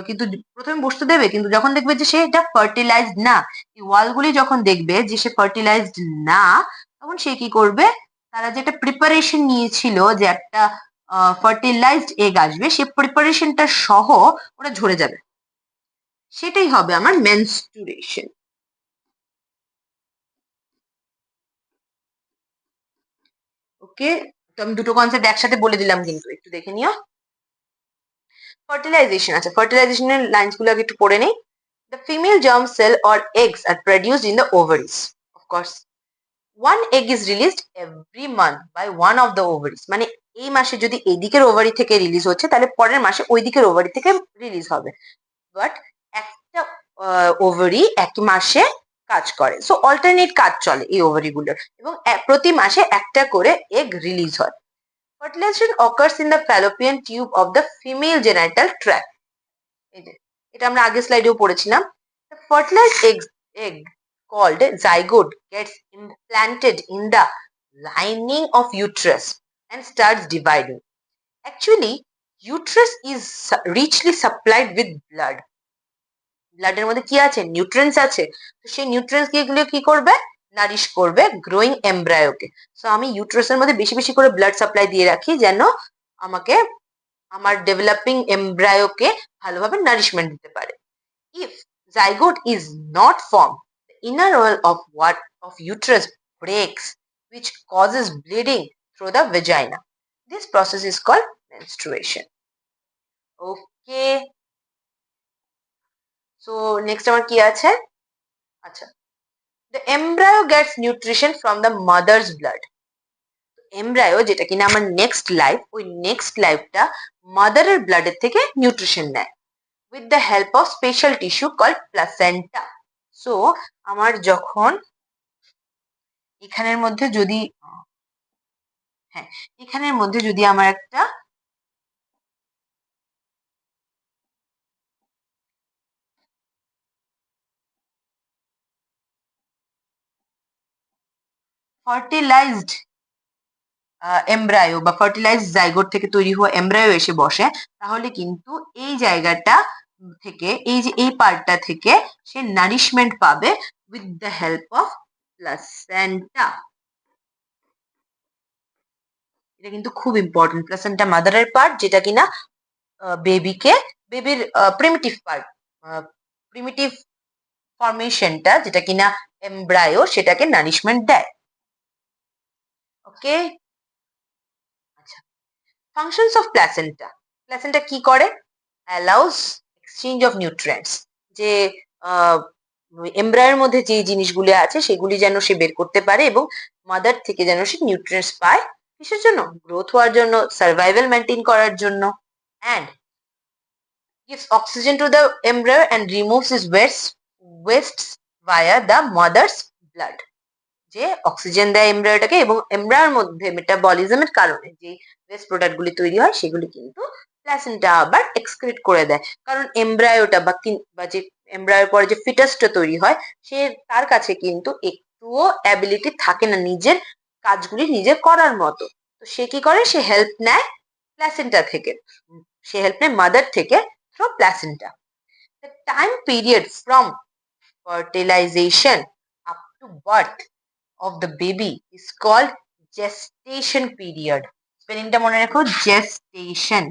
Speaker 1: কিন্তু প্রথমে বসতে দেবে, কিন্তু যখন দেখবে যে সে এটা ফার্টিলাইজড না, এই ওয়ালগুলি যখন দেখবে যে সে ফার্টিলাইজড না, তখন সে কি করবে? তারা যে একটা প্রিপারেশন নিয়েছিল যে একটা ফার্টিলাইজড এগ আসবে, সেই প্রিপারেশনটা সহ ওরা ঝরে যাবে। সেটাই হবে আমার মেনস্ট্রুয়েশন। ওকে, তো আমি দুটো কনসেপ্ট একসাথে বলে দিলাম, কিন্তু একটু দেখে নিও। ফার্টিলাইজেশন, আচ্ছা ফার্টিলাইজেশনের লাইন্স গুলো আগে একটু পড়ে নেই। The female germ cell or eggs are produced in the ovaries. Of course, one egg is released every month by one of the ovaries. মানে এই মাসে যদি এই দিকের ওভারি থেকে রিলিজ হচ্ছে, তাহলে পরের মাসে ওই দিকের ওভারি থেকে রিলিজ হবে। বাট একটা ওভারি এক মাসে কাজ করে, সো অল্টারনেট কাজ চলে এই ওভারি গুলোর, এবং প্রতি মাসে একটা করে এগ রিলিজ হয়। Fertilization occurs in the fallopian tube of the female genital tract. এই যে এটা আমরা আগের স্লাইডেও পড়েছিলাম। The fertilized egg called zygote gets implanted in the lining of uterus and starts dividing. Actually, uterus is richly supplied with blood. ব্লাডের মধ্যে কি আছে? নিউট্রিয়েন্টস আছে। তো সেই নিউট্রিয়েন্টস গুলো কি করবে? নারিশ করবে গ্রোয়িং এমব্রায়োকে। সো আমি ইউট্রাসের মধ্যে বেশি বেশি করে ব্লাড সাপ্লাই দিয়ে রাখি, যেন আমাকে আমার ডেভেলপিং এমব্রায়োকে ভালোভাবে নারিশমেন্ট দিতে পারে। If zygote is not formed, the inner wall of uterus breaks, which causes bleeding through the vagina. This process is called menstruation. Okay. So next আমার কি আছে? আচ্ছা, the embryo gets nutrition from the mother's blood. Embryo যেটা কিনা আমার next life, ওই next লাইফটা মাদারের ব্লাডের থেকে নিউট্রিশন নেয় with the help of special tissue called placenta. So আমার যখন এখানের মধ্যে যদি হ্যাঁ এখানের মধ্যে যদি আমার একটা ফার্টিলাইজড এমব্রায়ো বা ফার্টিলাইজড জাইগোট থেকে তৈরি হওয়া এমব্রায়ো এসে বসে, তাহলে কিন্তু এই জায়গাটা থেকে, এই যে এই পার্টটা থেকে সে নারিশমেন্ট পাবে with the help of placenta. এটা কিন্তু খুব ইম্পর্টেন্ট। প্লাসেন্টা মাদারের পার্ট, যেটা কিনা বেবির প্রিমিটিভ পার্ট, প্রিমিটিভ ফরমেশনটা যেটা কিনা এমব্রায়ো, সেটাকে নারিশমেন্ট দেয়। ওকে, আচ্ছা, ফাংশনস অফ প্লাসেন্টা। প্লাসেন্টা কি করে? অ্যালাউস এক্সচেঞ্জ অফ নিউট্রিয়েন্টস, যে এমব্রায়োর মধ্যে যে জিনিসগুলো আছে সেগুলি যেন সে বের করতে পারে, এবং মাদার থেকে যেন সে নিউট্রিয়েন্টস পায়। কিসের জন্য? গ্রোথ হওয়ার জন্য, সার্ভাইভাল মেনটেন করার জন্য। And gives oxygen to the embryo and removes its wastes via the mother's blood. যে অক্সিজেন দেয় এমব্রায়োটাকে, এবং এমব্রায়োর মধ্যে মেটাবলিজমের কারণে যে ওয়েস্ট প্রোডাক্ট গুলি তৈরি হয় সেগুলি কিন্তু প্লাসেন্টা আবার এক্সক্রিট করে দেয়। কারণ এমব্রায়োটা বা যে এমব্রায়োর পরে যে ফিটাসটা তৈরি হয়, সে তার কাছে কিন্তু একটুও অ্যাবিলিটি থাকে না নিজের কাজগুলি নিজে করার মতো। তো সে কি করে? সে হেল্প নেয় প্লাসেন্টা থেকে, সে হেল্প নেয় মাদার থেকে through placenta. The time period from fertilization up to birth of the baby is called gestation period. স্পেলিংটা মনে রাখো, gestation,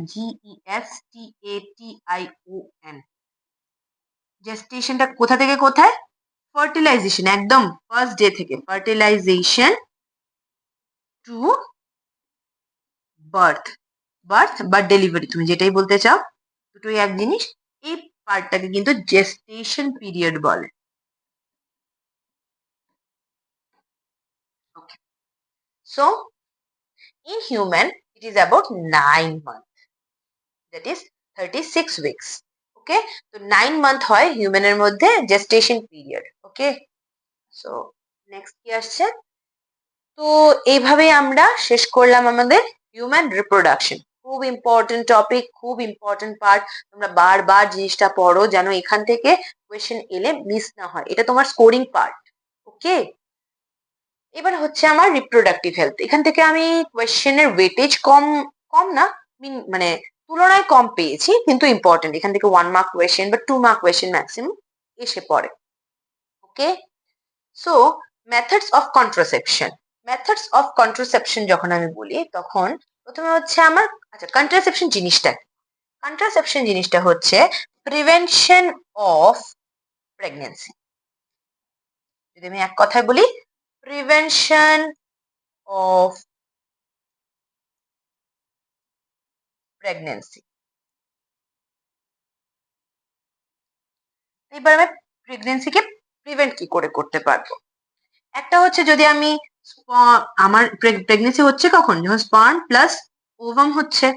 Speaker 1: GESTATION। জেস্টেশনটা কোথা থেকে কোথায়? ফার্টিলাইজেশন, একদম ফার্স্ট ডে থেকে, ফার্টিলাইজেশন টু বার্থ, বার্থ বা ডেলিভারি, তুমি যেটাই বলতে চাও, দুটোই এক জিনিস। এই পার্টটাকে কিন্তু জেস্টেশন পিরিয়ড বলে। Okay. So in human it is about 9 months, that is 36 weeks. ওকে, তো 9 মান্থ হয় হিউম্যানের মধ্যে জেস্টেশন পিরিয়ড। ওকে, সো নেক্সট কি আসছে? তো এইভাবেই আমরা শেষ করলাম আমাদের হিউম্যান রিপ্রোডাকশন। খুব ইম্পর্টেন্ট টপিক, খুব ইম্পর্টেন্ট পার্ট। তোমরা বারবার জিনিসটা পড়ো, যেন এখান থেকে কোয়েশ্চেন এলে মিস না হয়। এটা তোমার স্কোরিং পার্ট। ওকে, এবার হচ্ছে আমার রিপ্রোডাক্টিভ হেলথ। এখান থেকে আমি কোয়েশ্চেনের ওয়েটেজ কম, কম না, মানে তুলনায় কম পেয়েছি, কিন্তু ইম্পর্টেন্ট। এখান থেকে 1 মার্ক কোয়েশ্চেন বা 2 মার্ক কোয়েশ্চেন ম্যাক্সিমাম এসে পড়ে। Okay, so methods of contraception. Methods of contraception যখন আমি বলি, তখন প্রথমে হচ্ছে আমার, আচ্ছা কন্ট্রাসেপশন জিনিসটা, কন্ট্রাসেপশন জিনিসটা হচ্ছে প্রিভেনশন অফ প্রেগনেন্সি। যদি আমি এক কথায় বলি, প্রিভেনশন অফ প্রেগনেন্সি। এবার আমি প্রেগনেন্সিকে প্রিভেন্ট কি করে করতে পারবো? একটা হচ্ছে, যদি আমি আমার প্রেগনেন্সি হচ্ছে কখন, যখন স্পার্ম প্লাস ওভাম হচ্ছে,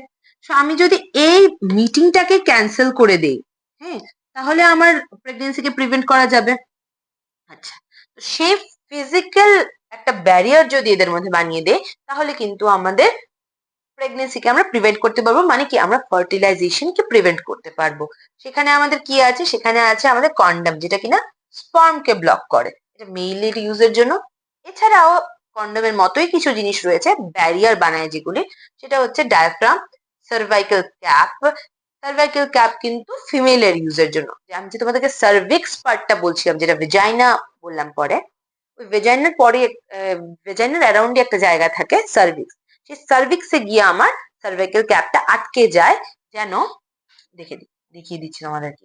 Speaker 1: তো আমি যদি এই মিটিংটাকে ক্যান্সেল করে দেই, হ্যাঁ, তাহলে আমার প্রেগনেন্সিকে প্রিভেন্ট করা যাবে। আচ্ছা, তো সেই ফিজিক্যাল একটা ব্যারিয়ার যদি এদের মধ্যে বানিয়ে দেয়, তাহলে কিন্তু আমাদের প্রেগনেন্সিকে আমরা প্রিভেন্ট করতে পারবো। মানে কি, আমরা ফার্টিলাইজেশনকে প্রিভেন্ট করতে পারবো। সেখানে আমাদের কি আছে, সেখানে আছে আমাদের কন্ডম, যেটা কিনা স্পার্মকে ব্লক করে, এটা মেইলের ইউজের জন্য। এছাড়াও কন্ডমের মতোই কিছু জিনিস রয়েছে, ব্যারিয়ার বানায় যেগুলি, সেটা হচ্ছে diaphragm, cervical cap. Cervical cap কিন্তু ফিমেলের ইউজের জন্য। আমি যে তোমাদেরকে সার্ভিক্স পার্টটা বলছিলাম, যেটা ভেজাইনা বললাম পরে, ওই ভেজাইনার পরে ভেজাইনার অ্যারাউন্ডে একটা জায়গা থাকে সার্ভিক্স, সেই সার্ভিক্সে গিয়ে আমার সার্ভাইকাল ক্যাপটা আটকে যায়। যেন দেখিয়ে দিচ্ছি তোমাদেরকে,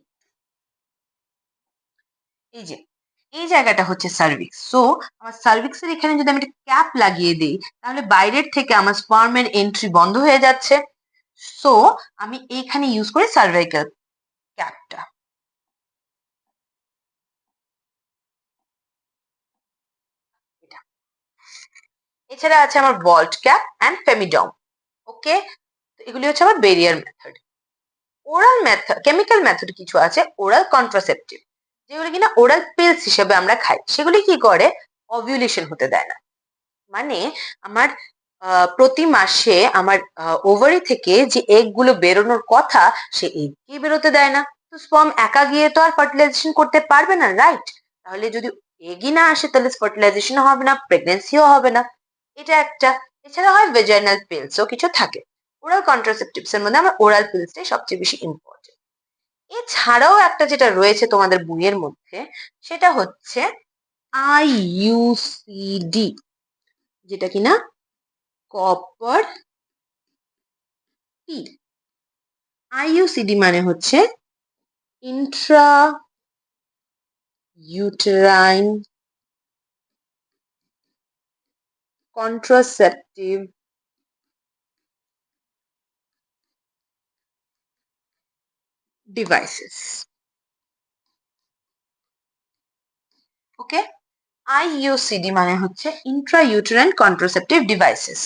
Speaker 1: এই যে এই জায়গাটা হচ্ছে সার্ভিক্স। সো আমার সার্ভিক্সের এখানে যদি আমি একটা ক্যাপ লাগিয়ে দিই, তাহলে বাইরের থেকে আমার স্পার্মের এন্ট্রি বন্ধ হয়ে যাচ্ছে। সো আমি এইখানে ইউজ করি সার্ভাইকাল ক্যাপটা। এটা, এছাড়া আছে আমার ভল্ট ক্যাপ অ্যান্ড ফেমিডম। ওকে, এগুলি হচ্ছে আমার barrier method. Oral method, chemical method কিছু আছে, ওরাল কন্ট্রাসেপটিভ, যেগুলি কিনা ওরাল পিলস হিসেবে আমরা খাই। সেগুলি কি করে, ওভিউলেশন হতে দেয় না। মানে আমার প্রতি মাসে আমার ওভারি থেকে যে এগ গুলো বেরোনোর কথা, সে এগ কি বেরোতে দেয় না। তো স্পার্ম একা গিয়ে তো আর ফার্টিলাইজেশন করতে পারবে না, রাইট? তাহলে যদি এগই না আসে, তাহলে ফার্টিলাইজেশনও হবে না, প্রেগনেন্সিও হবে না। এটা একটা। এছাড়া হয় ভেজাইনাল পিলসও কিছু থাকে। ওরাল কন্ট্রাসেপটিভস এর মধ্যে আমার ওরাল পিলসটাই সবচেয়ে বেশি ইম্পর্টেন্ট। এছাড়াও একটা যেটা রয়েছে তোমাদের বইয়ের মধ্যে, সেটা হচ্ছে আইইউসিডি, যেটা কিনা কপার টি। আইইউসিডি মানে হচ্ছে ইন্ট্রা ইউটেরাইন কন্ট্রাসেপটিভ ডিভাইসেস। ওকে, আইইউসিডি মানে হচ্ছে ইন্ট্রা ইউটেরাইন কন্ট্রাসেপটিভ ডিভাইসেস।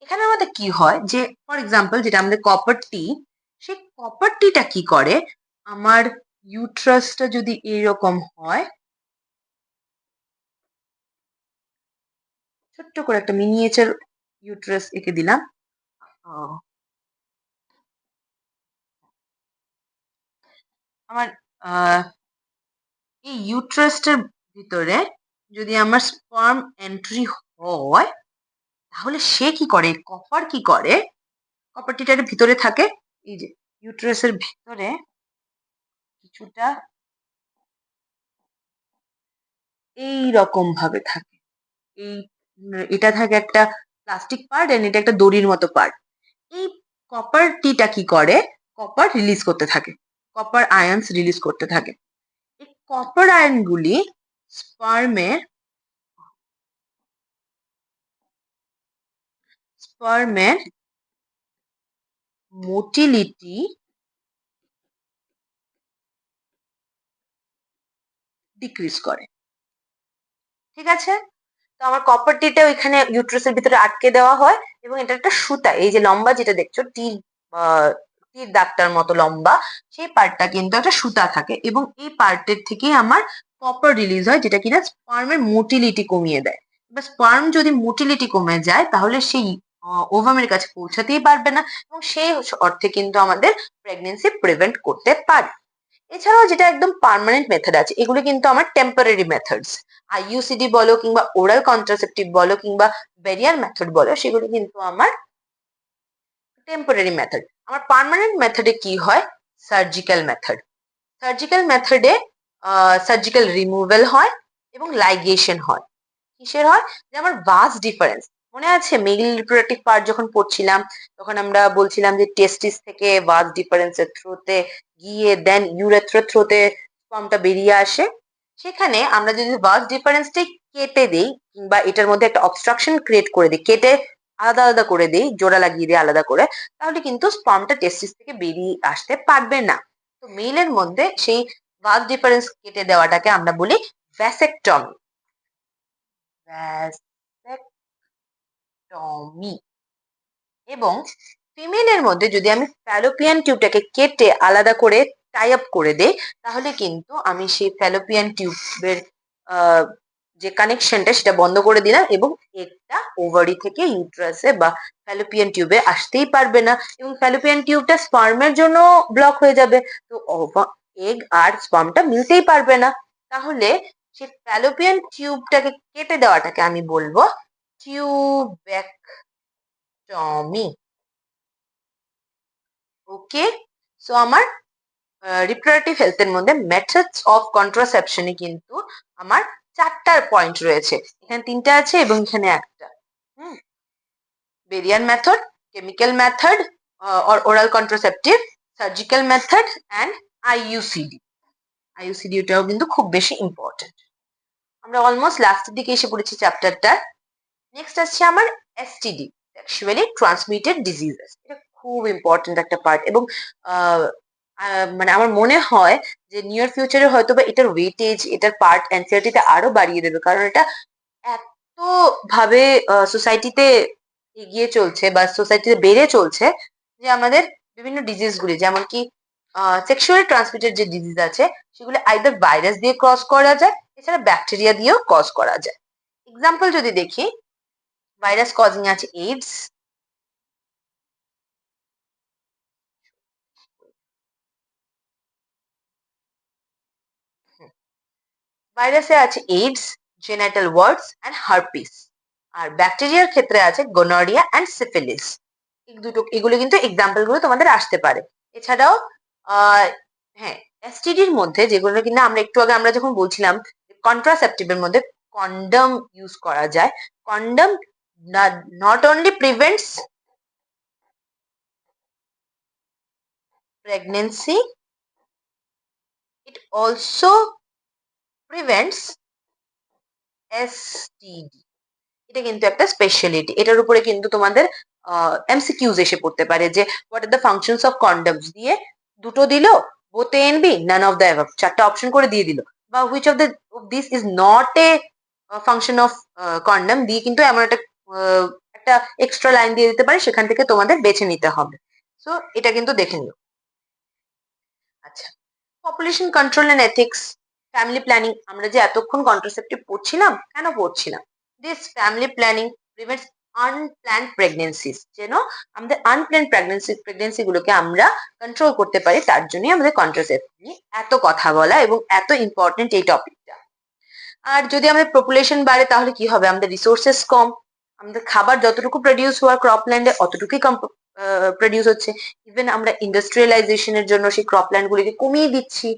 Speaker 1: এখানে আমাদের কি হয়, যে ফর এক্সাম্পল যেটা আমাদের কপার টি, সেই কপার টিটা কি করে, আমার ইউট্রাসটা যদি এইরকম হয়, ছোট্ট করে একটা মিনিয়েচার ইউট্রাস এঁকে দিলাম। আমার এই ইউট্রাসটার ভিতরে যদি আমার স্পার্ম এন্ট্রি হয়, তাহলে সে কি করে, কপার কি করে, কপার টিটার ভিতরে থাকে, এই যে ইউট্রাসের ভিতরে কিছুটা এই রকম ভাবে থাকে। এই এটা থাকে একটা প্লাস্টিক পার্ট, এন্ড এটা একটা দড়ির মতো পার্ট। এই কপার টিটা কি করে, কপার রিলিজ করতে থাকে, কপার আয়ন্স রিলিজ করতে থাকে। এই কপার আয়ন গুলি স্পার্মের স্পার্মের মোটিলিটি ডিক্রিজ করে। ঠিক আছে, তো আমার কপার টিটা ওইখানে ইউট্রাসের ভিতরে আটকে দেওয়া হয়, এবং এটা একটা সুতা, এই যে লম্বা যেটা দেখছো তীর দাগটার মতো লম্বা, সেই পার্টটা কিন্তু একটা সুতা থাকে, এবং এই পার্টের থেকে আমার কপার রিলিজ হয়, যেটা কিনা স্পার্মের মোটিলিটি কমিয়ে দেয়। এবার স্পার্ম যদি মোটিলিটি কমে যায়, তাহলে সেই ওভামের কাছে পৌঁছাতেই পারবে না, এবং সেই অর্থে কিন্তু আমাদের প্রেগনেন্সি প্রিভেন্ট করতে পারে। এছাড়াও যেটা একদম পার্মানেন্ট মেথড আছে, এগুলো কিন্তু আমার টেম্পোরারি মেথডস। আইইউসিডি বলো, কিংবা ওরাল কন্ট্রাসেপটিভ বলো, কিংবা ব্যারিয়ার মেথড বলো, সেগুলো কিন্তু আমার টেম্পোরারি মেথড। আমার পার্মানেন্ট মেথডে কি হয়, সার্জিক্যাল মেথড। সার্জিক্যাল মেথডে সার্জিক্যাল রিমুভাল হয় এবং লাইগেশন হয়। কিসের হয়, যে আমার ভাস্ট ডিফারেন্স, মনে আছে মেল রিপ্রোডাক্টিভ পার্ট যখন পড়ছিলাম তখন আমরা বলছিলাম যে টেস্টিস থেকে ভাস ডিফারেন্সের থ্রুতে গিয়ে দেন ইউরেথ্রার থ্রুতে স্পার্মটা বেরিয়ে আসে। সেখানে আমরা যদি ভাস ডিফারেন্সটাই কেটে দিই কিংবা এটার মধ্যে একটা অবস্ট্রাকশন ক্রিয়েট করে দিই, কেটে আলাদা আলাদা করে দিই, জোড়া লাগিয়ে দিই আলাদা করে, তাহলে কিন্তু স্পার্মটা টেস্টিস থেকে বেরিয়ে আসতে পারবে না। তো মেলের মধ্যে সেই ভাস ডিফারেন্স কেটে দেওয়াটাকে আমরা বলি ভ্যাসেকটমি। ভ্যাসেকটমি। এবং ফিমেলের মধ্যে যদি আমি ফ্যালোপিয়ান টিউবটাকে কেটে আলাদা করে টাই আপ করে দেই, তাহলে কিন্তু আমি সেই ফ্যালোপিয়ান টিউবের যে কানেকশনটা সেটা বন্ধ করে দিলাম এবং এগটা ওভারি থেকে ইউট্রাসে বা ফ্যালোপিয়ান টিউবে আসতেই পারবে না এবং ফ্যালোপিয়ান টিউবটা স্পার্মের জন্য ব্লক হয়ে যাবে। তো এগ আর স্পার্মটা মিলতেই পারবে না। তাহলে সেই ফ্যালোপিয়ান টিউবটাকে কেটে দেওয়াটাকে আমি বলবো টিউবেক্টমি। ওকে, সো আমার রিপ্রোডাক্টিভ হেলথের মধ্যে মেথডস অফ কন্ট্রাসেপশনে কিন্তু আমার 4টা পয়েন্ট রয়েছে। এখানে 3টা আছে এবং এখানে একটা। Barrier method, chemical method or oral contraceptive, surgical method and IUCD. আইইউসিডিটাও কিন্তু খুব বেশি ইম্পর্টেন্ট। আমরা অলমোস্ট লাস্টের দিকে এসে পড়েছি চ্যাপ্টারটার। নেক্সট আসছে আমার এসটিডি, সেক্সুয়ালি ট্রান্সমিটেড ডিজিজেস। এটা খুব ইম্পর্টেন্ট একটা পার্ট এবং মানে আমার মনে হয় যে নিয়ার ফিউচারে হয়তো বা এটার ওয়েটেজ, এটার পার্ট এনসিআরটিতে আরো বাড়িয়ে দেবে, কারণ এটা এত ভাবে সোসাইটিতে এগিয়ে চলছে বা সোসাইটিতে বেড়ে চলছে যে আমাদের বিভিন্ন ডিজিজ গুলি, যেমন কি সেক্সুয়ালি ট্রান্সমিটেড যে ডিজিজ আছে সেগুলো আইদার ভাইরাস দিয়ে ক্রস করা যায়, এছাড়া ব্যাকটেরিয়া দিয়েও কজ করা যায়। এক্সাম্পল যদি দেখি, ভাইরাস কজিং আছে এইডস, ভাইরাসে আছে AIDS, genital words and herpes. আর ব্যাকটেরিয়ার ক্ষেত্রে আছে গোনোরিয়া অ্যান্ড সিফিলিস। এগুলো কিন্তু এক্সাম্পল গুলো তোমাদের আসতে পারে। এছাড়াও হ্যাঁ, এসটিডির মধ্যে যেগুলো কিনা আমরা একটু আগে আমরা যখন বলছিলাম কন্ট্রাসেপটিভের মধ্যে কন্ডম ইউজ করা যায়। Condom not only prevents pregnancy, it also prevents STD। এটা কিন্তু একটা স্পেশালিটি, এটার উপরে কিন্তু তোমাদের এমসিকিউজ এসে পড়তে পারে যে what are the functions of condoms, দিয়ে দুটো দিল, both A and B, none of the above, 4টা অপশন করে দিয়ে দিল, বা which of the this is not a function of condom দিয়ে কিন্তু এমন একটা একটা এক্সট্রা লাইন দিয়ে দিতে পারে, সেখান থেকে তোমাদের বেছে নিতে হবে। সো এটা কিন্তু দেখে নিও। আচ্ছা, population control and ethics, family planning. আমরা যে এতক্ষণ কন্ট্রাসেপটিভ পড়ছিলাম, কেন পড়ছিলাম? This family planning prevents unplanned pregnancies. যেন আমাদের আনপ্ল্যান্ড প্রেগনেন্সি গুলোকে আমরা কন্ট্রোল করতে পারি, তার জন্যই আমাদের কন্ট্রাসেপটিভ নিয়ে এত কথা বলা এবং এত ইম্পর্টেন্ট এই টপিকটা। আর যদি আমাদের পপুলেশন বাড়ে তাহলে কি হবে? আমাদের রিসোর্সেস কম, আমাদের খাবার যতটুকু প্রডিউস হওয়ার ক্রপল্যান্ডে অতটুকুই প্রডিউস হচ্ছে। ইভেন আমরা ইন্ডাস্ট্রিয়ালাইজেশনের জন্য সেই ক্রপল্যান্ড গুলিকে কমিয়ে দিচ্ছি।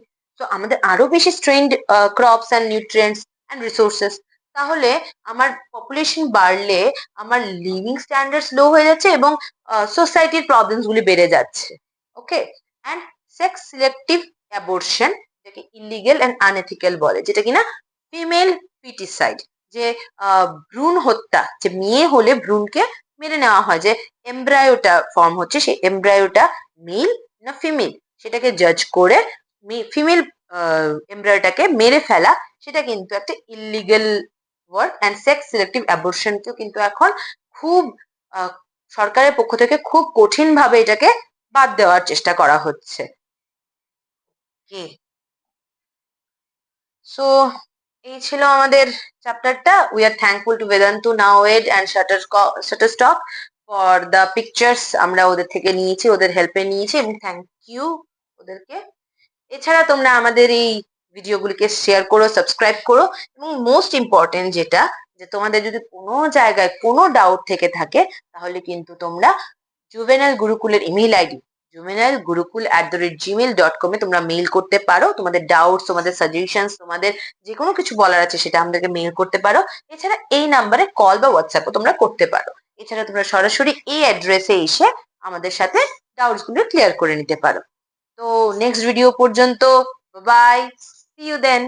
Speaker 1: তো আমাদের আরো বেশি strained crops and nutrients and resources. তাহলে আমার পপুলেশন বাড়লে আমার লিভিং স্ট্যান্ডার্ডস লো হয়ে যাচ্ছে এবং সোসাইটির প্রবলেমস গুলি বেড়ে যাচ্ছে। ওকে, অ্যান্ড সেক্স সিলেক্টিভ অ্যাবর্শন, যেটাকে ইলিগেল অ্যান্ড আনএথিক্যাল বলে, যেটা কিনা ফিমেল ফিটিসাইড, যে ভ্রূণ হত্যা, যে মেয়ে হলে ভ্রূণকে মেরে নেওয়া হয়, যে এমব্রায়োটা ফর্ম হচ্ছে সেই এমব্রায়োটা মেল না ফিমেল সেটাকে জাজ করে ফিমেল এমব্রায়োটাকে মেরে ফেলা, সেটা কিন্তু একটা illegal work. And sex selective অ্যাবর্শনকেও কিন্তু এখন খুব সরকারের পক্ষ থেকে খুব কঠিন ভাবে এটাকে বাদ দেওয়ার চেষ্টা করা হচ্ছে। সো এই ছিল আমাদের চ্যাপ্টারটা। We are thankful to Vedantu Naved and Shutterstock for the pictures. আমরা ওদের থেকে নিয়েছি, ওদের হেল্পে নিয়েছি এবং থ্যাংক ইউ ওদেরকে। এছাড়া তোমরা আমাদের এই ভিডিওগুলিকে শেয়ার করো, সাবস্ক্রাইব করো এবং মোস্ট ইম্পর্টেন্ট যেটা, যে তোমাদের যদি কোনো জায়গায় কোনো ডাউট থেকে থাকে তাহলে কিন্তু তোমরা জুভেনাইল গুরুকুলের ইমেইল আইডি juvenilgurukul@gmail.com এ তোমরা মেইল করতে পারো। তোমাদের ডাউটস, তোমাদের সাজেশনস, তোমাদের যে কোনো কিছু বলার আছে সেটা আমাদেরকে মেইল করতে পারো। এছাড়া এই নাম্বারে কল বা হোয়াটসঅ্যাপও তোমরা করতে পারো। এছাড়া তোমরা সরাসরি এই অ্যাড্রেসে এসে আমাদের সাথে ডাউটস গুলো ক্লিয়ার করে নিতে পারো। তো নেক্সট ভিডিও পর্যন্ত বাই, সি ইউ দেন।